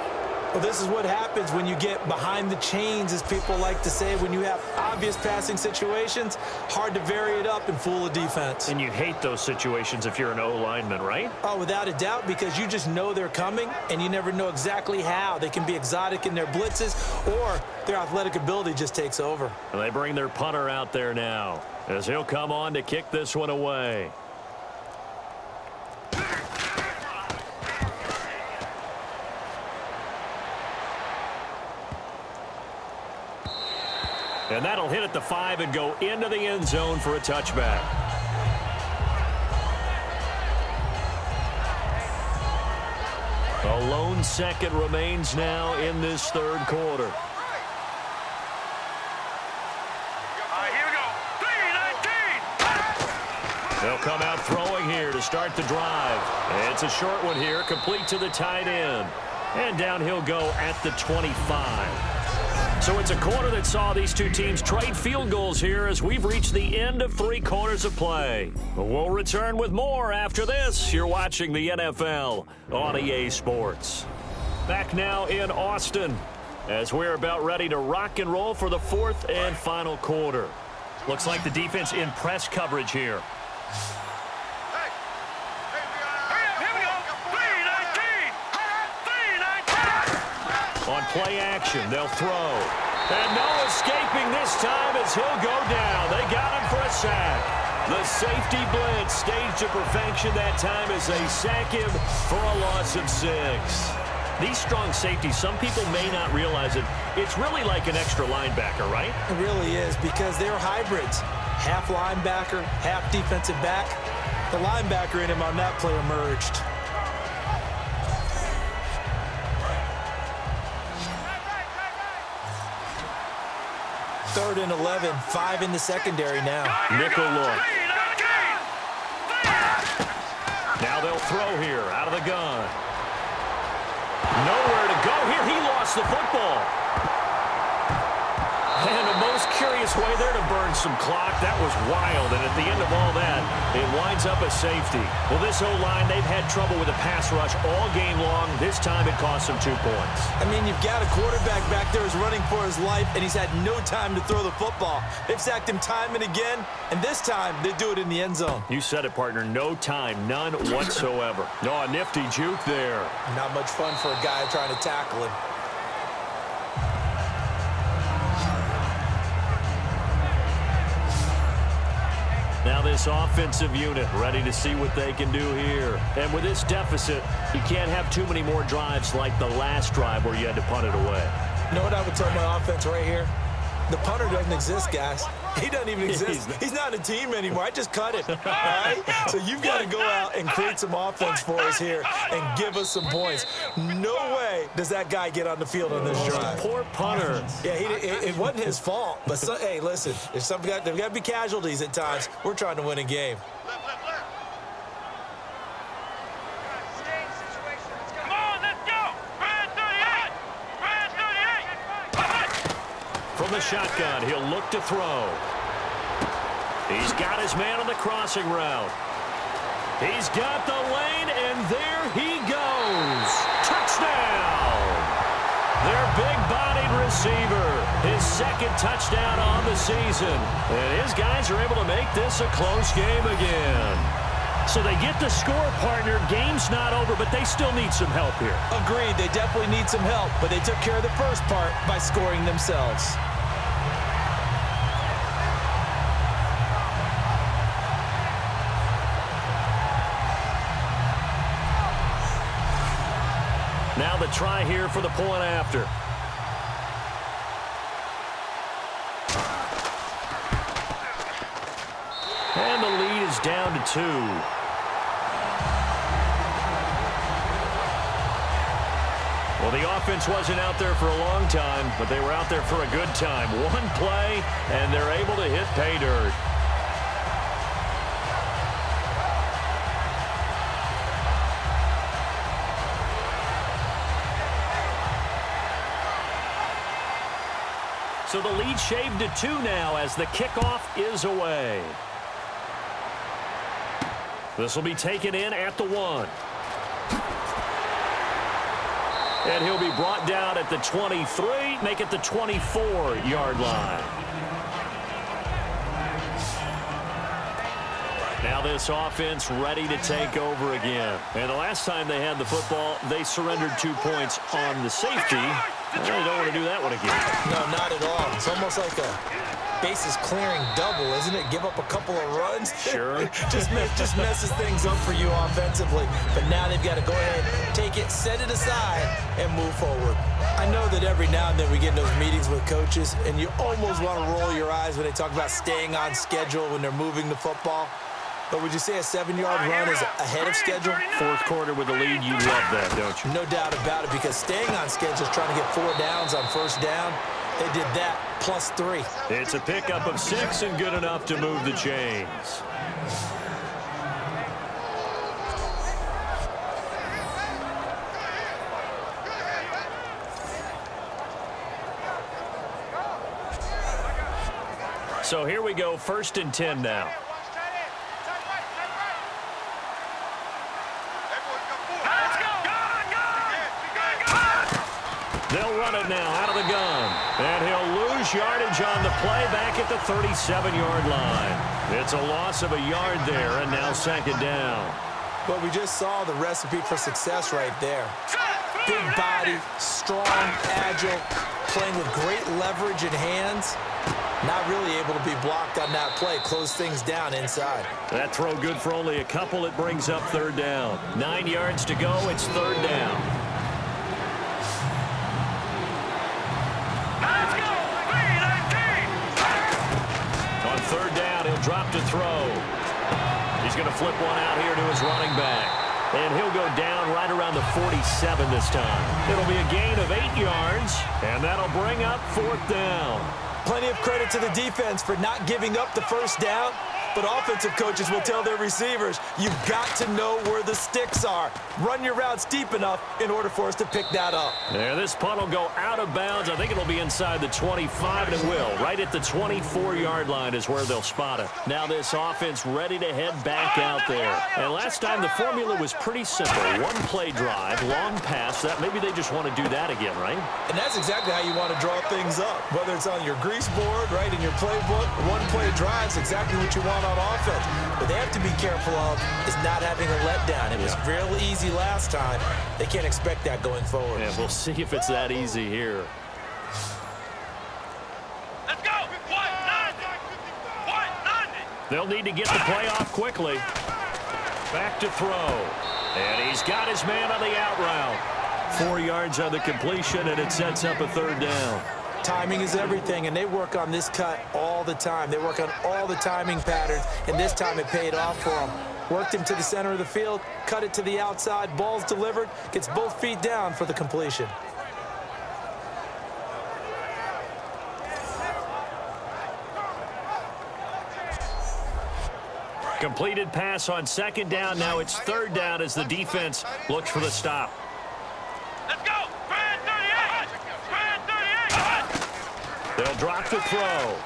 Well, this is what happens when you get behind the chains, as people like to say. When you have obvious passing situations, hard to vary it up and fool a defense. And you hate those situations if you're an O-lineman, right? Oh, without a doubt, because you just know they're coming, and you never know exactly how. They can be exotic in their blitzes, or their athletic ability just takes over. And they bring their punter out there now, as he'll come on to kick this one away. And that'll hit at the 5 and go into the end zone for a touchback. A lone second remains now in this 3rd quarter. They'll come out throwing here to start the drive. It's a short one here, complete to the tight end. And down he'll go at the 25. So it's a quarter that saw these two teams trade field goals here as we've reached the end of 3 quarters of play. We'll return with more after this. You're watching the NFL on EA Sports. Back now in Austin as we're about ready to rock and roll for the 4th and final quarter. Looks like the defense in press coverage here. On play action, they'll throw. And no escaping this time as he'll go down. They got him for a sack. The safety blitz staged to perfection that time as they sack him for a loss of 6. These strong safeties, some people may not realize it. It's really like an extra linebacker, right? It really is because they're hybrids. Half linebacker, half defensive back. The linebacker in him on that play emerged. Third and 11, 5 in the secondary now. Nickel look. Now they'll throw here out of the gun. Nowhere to go here. He lost the football. And the most curious way there to burn some clock. That was wild. And at the end of all that, it winds up a safety. Well, this O-line, they've had trouble with a pass rush all game long. This time it cost them 2 points. I mean, you've got a quarterback back there who's running for his life, and he's had no time to throw the football. They've sacked him time and again, and this time they do it in the end zone. You said it, partner. No time. None whatsoever. No, a nifty juke there. Not much fun for a guy trying to tackle him. Now this offensive unit ready to see what they can do here. And with this deficit, you can't have too many more drives like the last drive where you had to punt it away. You know what I would tell my offense right here? The punter doesn't exist, guys. He doesn't even exist. He's not a team anymore. I just cut it, all right? So you've got to go out and create some offense for us here and give us some points. No way does that guy get on the field on this drive. Poor punter. Yeah, it wasn't his fault. But, hey, listen, there's got to be casualties at times. We're trying to win a game. From the shotgun, he'll look to throw. He's got his man on the crossing route. He's got the lane, and there he goes. Touchdown! Their big-bodied receiver, his 2nd touchdown on the season. And his guys are able to make this a close game again. So they get the score, partner. Game's not over, but they still need some help here. Agreed. They definitely need some help, but they took care of the first part by scoring themselves. Now the try here for the point after. And the lead is down to 2. Well, the offense wasn't out there for a long time, but they were out there for a good time. One play, and they're able to hit pay dirt. So the lead shaved to 2 now as the kickoff is away. This will be taken in at the 1. And he'll be brought down at the 23, make it the 24-yard line. Now this offense ready to take over again. And the last time they had the football, they surrendered 2 points on the safety. They don't want to do that one again. No, not at all. It's almost like a bases clearing double, isn't it? Give up a couple of runs. Sure. just messes things up for you offensively. But now they've got to go ahead, take it, set it aside, and move forward. I know that every now and then we get in those meetings with coaches, and you almost want to roll your eyes when they talk about staying on schedule when they're moving the football. But would you say a 7-yard run is ahead of schedule? 4th quarter with the lead, you love that, don't you? No doubt about it, because staying on schedule is trying to get 4 downs on first down. They did that +3. It's a pickup of 6 and good enough to move the chains. So here we go, 1st and 10 now. They'll run it now out of the gun. And he'll lose yardage on the play back at the 37-yard line. It's a loss of a yard there, and now 2nd down. Well, we just saw the recipe for success right there. Big body, strong, agile, playing with great leverage in hands. Not really able to be blocked on that play. Close things down inside. That throw good for only a couple. It brings up 3rd down. 9 yards to go. It's 3rd down. On 3rd down, he'll drop to throw. He's going to flip one out here to his running back. And he'll go down right around the 47 this time. It'll be a gain of 8 yards, and that'll bring up 4th down. Plenty of credit to the defense for not giving up the 1st down, but offensive coaches will tell their receivers, you've got to know where the sticks are. Run your routes deep enough in order for us to pick that up. Yeah, this punt will go out of bounds. I think it'll be inside the 25, and it will. Right at the 24-yard line is where they'll spot it. Now this offense ready to head back out there. And last time the formula was pretty simple. 1-play drive, long pass. That maybe they just want to do that again, right? And that's exactly how you want to draw things up. Whether it's on your grease board, right, in your playbook, 1-play drives, exactly what you want on offense. What they have to be careful of is not having a letdown. It was real easy last time. They can't expect that going forward. Yeah, we'll see if it's that easy here. Let's go! 190! They'll need to get the play off quickly. Back to throw. And he's got his man on the out route. 4 yards on the completion, and it sets up a 3rd down. Timing is everything, and they work on this cut all the time. They work on all the timing patterns, and this time it paid off for them. Worked him to the center of the field, cut it to the outside, ball's delivered, gets both feet down for the completion. Completed pass on 2nd down. Now it's 3rd down as the defense looks for the stop. Let's go! Brand 38! Brand 38! They'll drop to throw.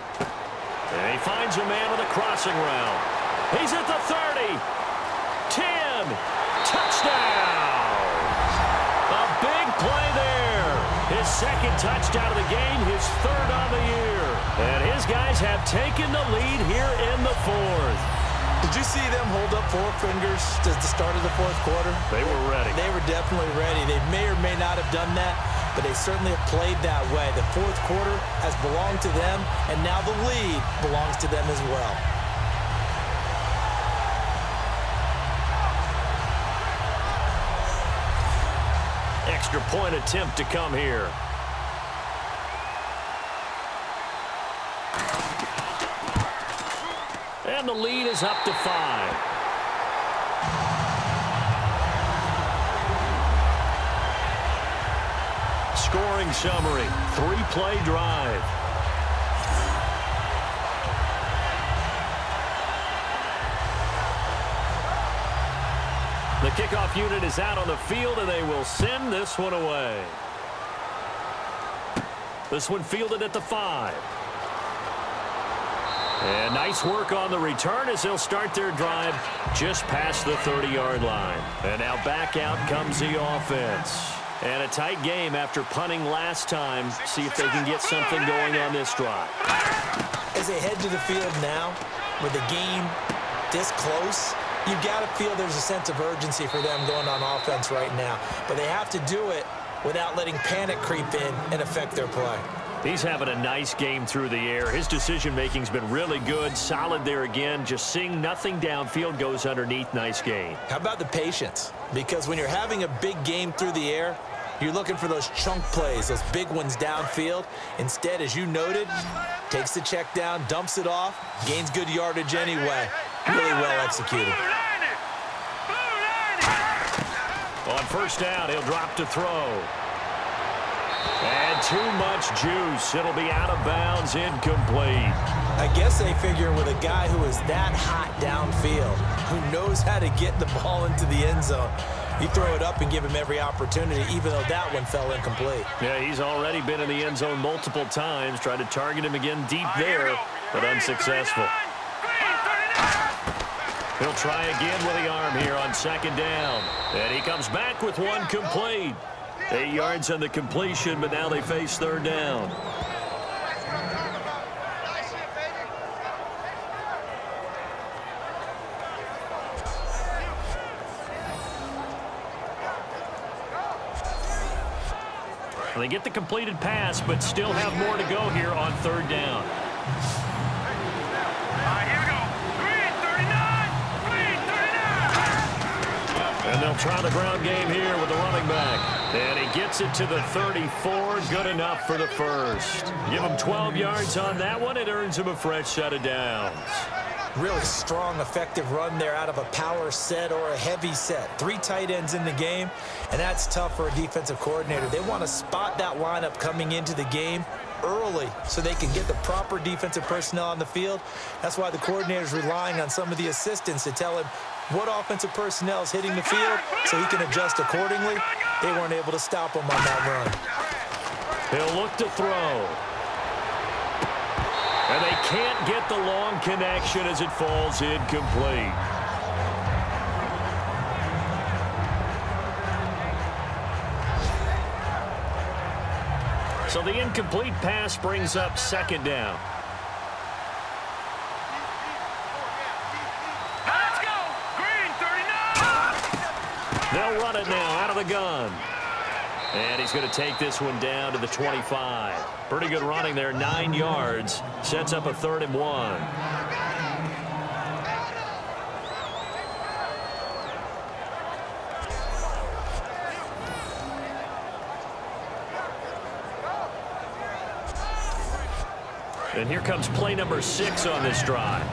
And he finds a man with a crossing route. He's at the 30. 10. Touchdown! A big play there. His 2nd touchdown of the game, his 3rd on the year. And his guys have taken the lead here in the 4th. Did you see them hold up 4 fingers at the start of the 4th quarter? They were ready. They were definitely ready. They may or may not have done that, but they certainly have played that way. The 4th quarter has belonged to them, and now the lead belongs to them as well. Extra point attempt to come here. And the lead is up to 5. Scoring summary, 3-play drive. The kickoff unit is out on the field, and they will send this one away. This one fielded at the 5. And nice work on the return as they'll start their drive just past the 30-yard line. And now back out comes the offense. And a tight game after punting last time. See if they can get something going on this drive. As they head to the field now, with the game this close, you've got to feel there's a sense of urgency for them going on offense right now. But they have to do it without letting panic creep in and affect their play. He's having a nice game through the air. His decision-making's been really good, solid there again. Just seeing nothing downfield goes underneath. Nice game. How about the patience? Because when you're having a big game through the air, you're looking for those chunk plays, those big ones downfield. Instead, as you noted, takes the check down, dumps it off, gains good yardage anyway. Really well executed. On 1st down, he'll drop to throw. And too much juice. It'll be out of bounds, incomplete. I guess they figure with a guy who is that hot downfield, who knows how to get the ball into the end zone, you throw it up and give him every opportunity, even though that one fell incomplete. Yeah, he's already been in the end zone multiple times. Try to target him again deep there. but unsuccessful. He'll try again with the arm here on second down. And he comes back with one complete. 8 yards on the completion, but now they face third down. They get the completed pass, but still have more to go here on third down. Here we go. Green 39. Green 39. And they'll try the ground game here with the running back. And he gets it to the 34. Good enough for the first. Give him 12 yards on that one. It earns him a fresh set of downs. Really strong, effective run there out of a power set or a heavy set. 3 tight ends in the game, and that's tough for a defensive coordinator. They want to spot that lineup coming into the game early so they can get the proper defensive personnel on the field. That's why the coordinator is relying on some of the assistants to tell him what offensive personnel is hitting the field so he can adjust accordingly. They weren't able to stop him on that run. He'll look to throw. And they can't get the long connection as it falls incomplete. So the incomplete pass brings up second down. Let's go. Green 39. They'll run it now out of the gun. And he's going to take this one down to the 25. Pretty good running there, 9 yards. Sets up a 3rd and 1. And here comes play number 6 on this drive.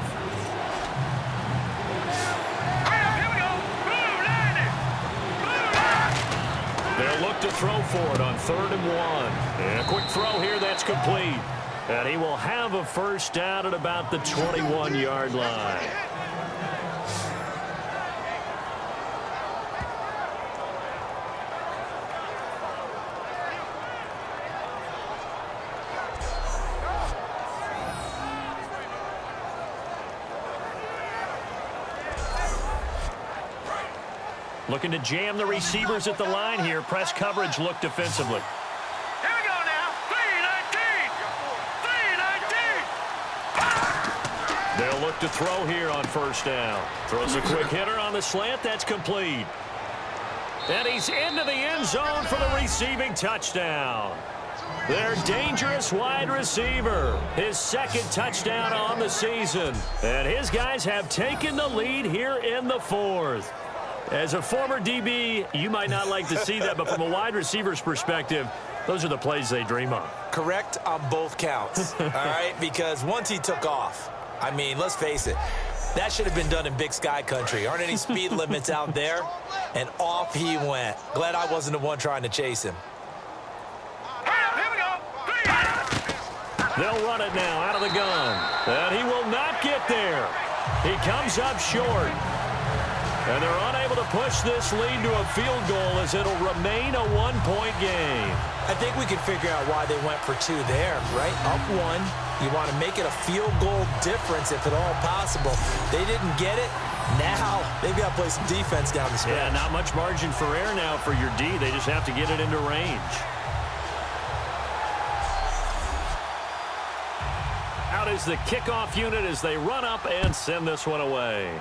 They'll look to throw for it on 3rd and 1. And a quick throw here that's complete. And he will have a first down at about the 21-yard line. Looking to jam the receivers at the line here. Press coverage look defensively. Here we go now. 319. 319. They'll look to throw here on first down. Throws a quick hitter on the slant. That's complete. And he's into the end zone for the receiving touchdown. Their dangerous wide receiver. His 2nd touchdown on the season. And his guys have taken the lead here in the 4th. As a former DB, you might not like to see that, but from a wide receiver's perspective, those are the plays they dream of. Correct on both counts, all right? Because once he took off, I mean, let's face it, that should have been done in Big Sky country. Aren't any speed limits out there? And off he went. Glad I wasn't the one trying to chase him. Here we go. 3. They'll run it now out of the gun. And he will not get there. He comes up short. And they're unable to push this lead to a field goal as it'll remain a 1-point game. I think we can figure out why they went for 2 there, right? Up 1. You want to make it a field goal difference if at all possible. They didn't get it. Now they've got to play some defense down the stretch. Yeah, not much margin for error now for your D. They just have to get it into range. Out is the kickoff unit as they run up and send this one away.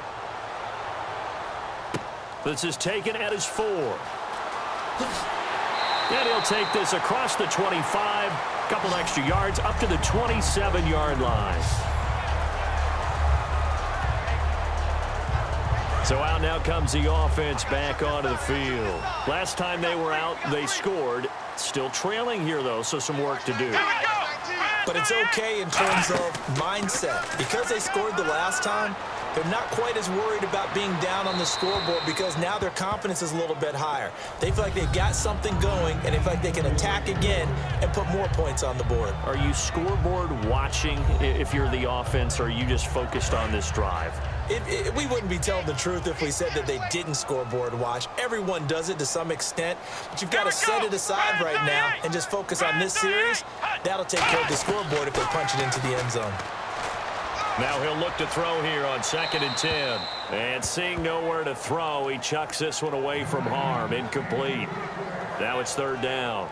This is taken at his 4. And he'll take this across the 25. Couple extra yards up to the 27-yard line. So out now comes the offense back onto the field. Last time they were out, they scored. Still trailing here, though, so some work to do. But it's okay in terms of mindset. Because they scored the last time, they're not quite as worried about being down on the scoreboard because now their confidence is a little bit higher. They feel like they've got something going, and they feel like they can attack again and put more points on the board. Are you scoreboard watching if you're the offense, or are you just focused on this drive? We wouldn't be telling the truth if we said that they didn't scoreboard watch. Everyone does it to some extent, but you've got to set it aside right now and just focus on this series. That'll take care of the scoreboard if they punch it into the end zone. Now he'll look to throw here on 2nd and 10. And seeing nowhere to throw, he chucks this one away from harm. Incomplete. Now it's 3rd down.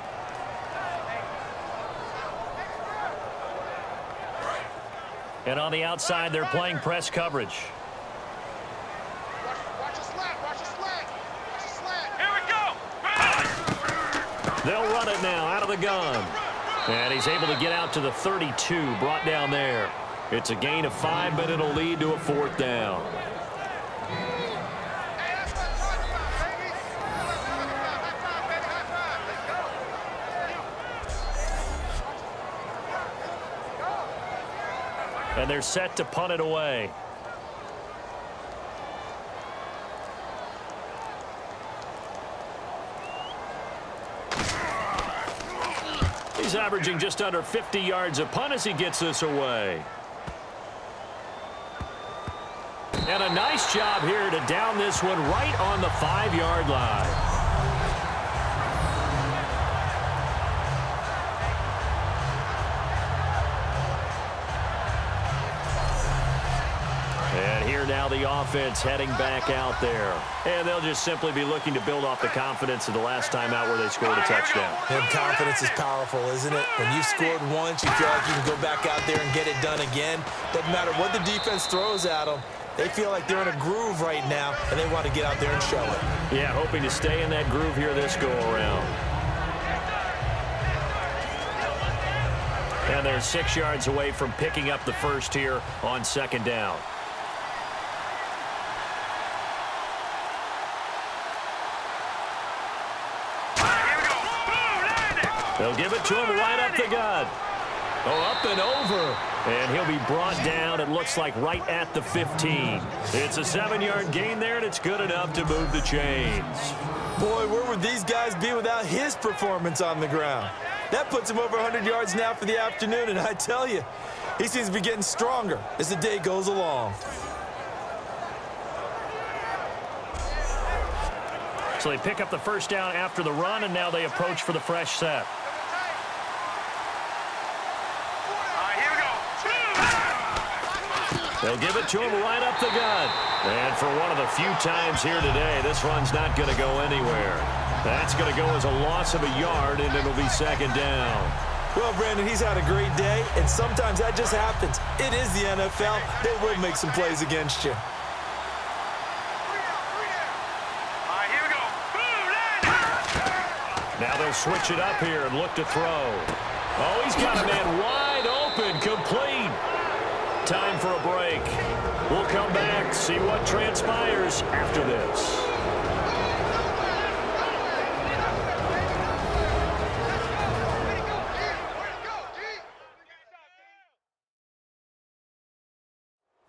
And on the outside, they're playing press coverage. Watch the slant. Watch the slant. Watch the slant. Here we go. They'll run it now out of the gun. And he's able to get out to the 32, brought down there. It's a gain of 5, but it'll lead to a 4th down. And they're set to punt it away. He's averaging just under 50 yards a punt as he gets this away. And a nice job here to down this one right on the 5-yard line. And here now the offense heading back out there. And they'll just simply be looking to build off the confidence of the last time out where they scored a touchdown. And confidence is powerful, isn't it? When you've scored once, you feel like you can go back out there and get it done again. Doesn't matter what the defense throws at them. They feel like they're in a groove right now, and they want to get out there and show it. Yeah, hoping to stay in that groove here this go-around. And they're 6 yards away from picking up the first here on 2nd down. They'll give it to him right up the gut. Oh, up and over. And he'll be brought down, it looks like, right at the 15. It's a 7-yard gain there, and it's good enough to move the chains. Boy, where would these guys be without his performance on the ground? That puts him over 100 yards now for the afternoon, and I tell you, he seems to be getting stronger as the day goes along. So they pick up the first down after the run, and now they approach for the fresh set. They'll give it to him right up the gut. And for one of the few times here today, this run's not going to go anywhere. That's going to go as a loss of a yard, and it'll be 2nd down. Well, Brandon, he's had a great day, and sometimes that just happens. It is the NFL. They will make some plays against you. Now they'll switch it up here and look to throw. Oh, he's got a man wide open, complete. Time for a break. We'll come back, see what transpires after this.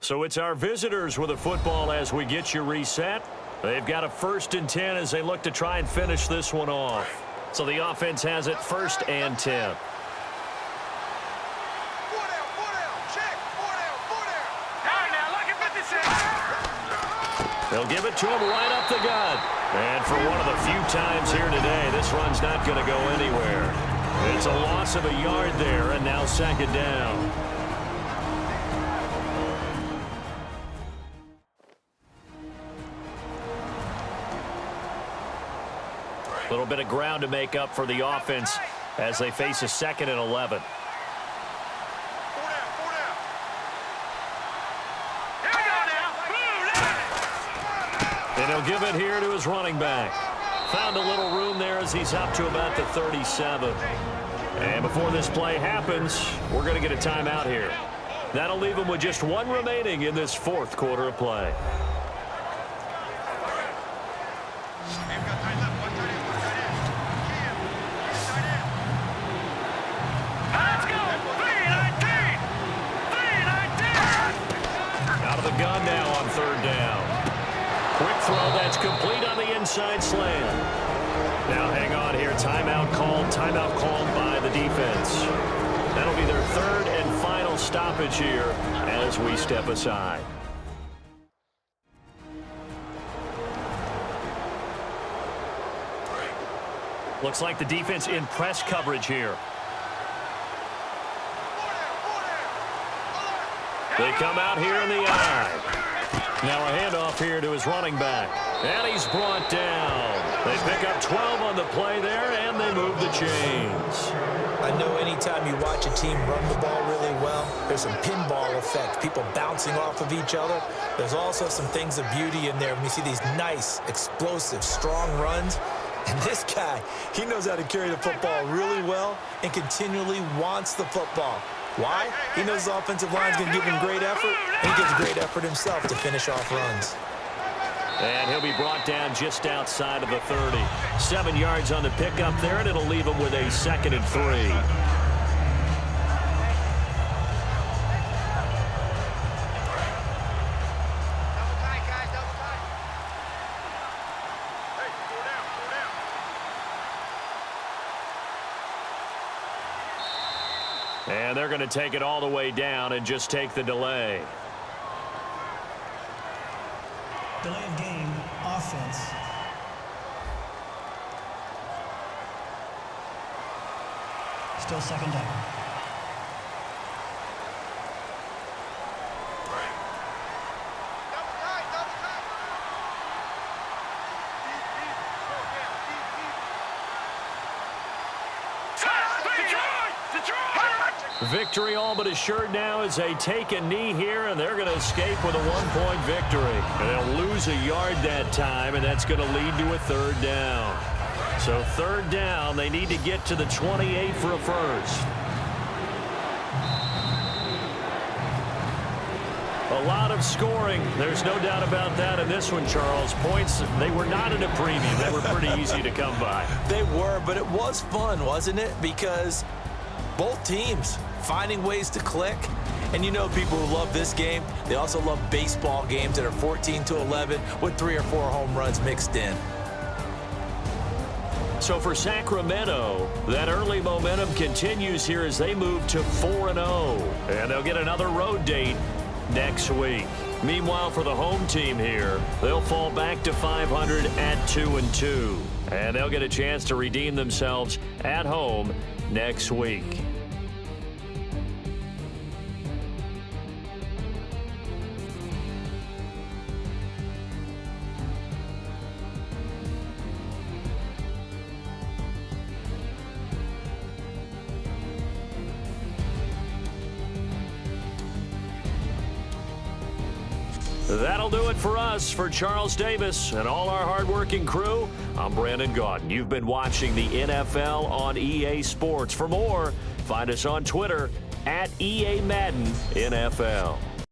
So it's our visitors with the football as we get you reset. They've got a 1st and 10 as they look to try and finish this one off. So the offense has it 1st and 10. They'll give it to him right up the gut. And for one of the few times here today, this run's not going to go anywhere. It's a loss of a yard there, and now 2nd down. A little bit of ground to make up for the offense as they face a 2nd and 11. And he'll give it here to his running back. Found a little room there as he's up to about the 37. And before this play happens, we're going to get a timeout here. That'll leave him with just one remaining in this 4th quarter of play. Out of the gun now on 3rd down. Quick throw that's complete on the inside slant. Now hang on here. Timeout called by the defense. That'll be their 3rd and final stoppage here as we step aside. Looks like the defense in press coverage here. They come out here in the eye. Now a handoff here to his running back. And he's brought down. They pick up 12 on the play there, and they move the chains. I know anytime you watch a team run the ball really well, there's some pinball effect, people bouncing off of each other. There's also some things of beauty in there when you see these nice, explosive, strong runs. And this guy, he knows how to carry the football really well and continually wants the football. Why? He knows the offensive line's going to give him great effort, and he gives great effort himself to finish off runs. And he'll be brought down just outside of the 30. 7 yards on the pickup there, and it'll leave him with a 2nd and 3. And they're going to take it all the way down and just take the delay. Delay of game, offense. Still 2nd down. Victory all but assured now as they take a knee here, and they're going to escape with a 1-point victory. They'll lose a yard that time, and that's going to lead to a 3rd down. So 3rd down, they need to get to the 28 for a first. A lot of scoring. There's no doubt about that in this one, Charles. Points, they were not in a preview. They were pretty easy to come by. They were, but it was fun, wasn't it? Because both teams finding ways to click. And you know people who love this game, they also love baseball games that are 14-11 with 3 or 4 home runs mixed in. So for Sacramento, that early momentum continues here as they move to 4-0. And they'll get another road date next week. Meanwhile, for the home team here, they'll fall back to 500 at 2-2. And they'll get a chance to redeem themselves at home next week. That'll do it for us. For Charles Davis and all our hardworking crew, I'm Brandon Gaudin. You've been watching the NFL on EA Sports. For more, find us on Twitter @EA Madden NFL.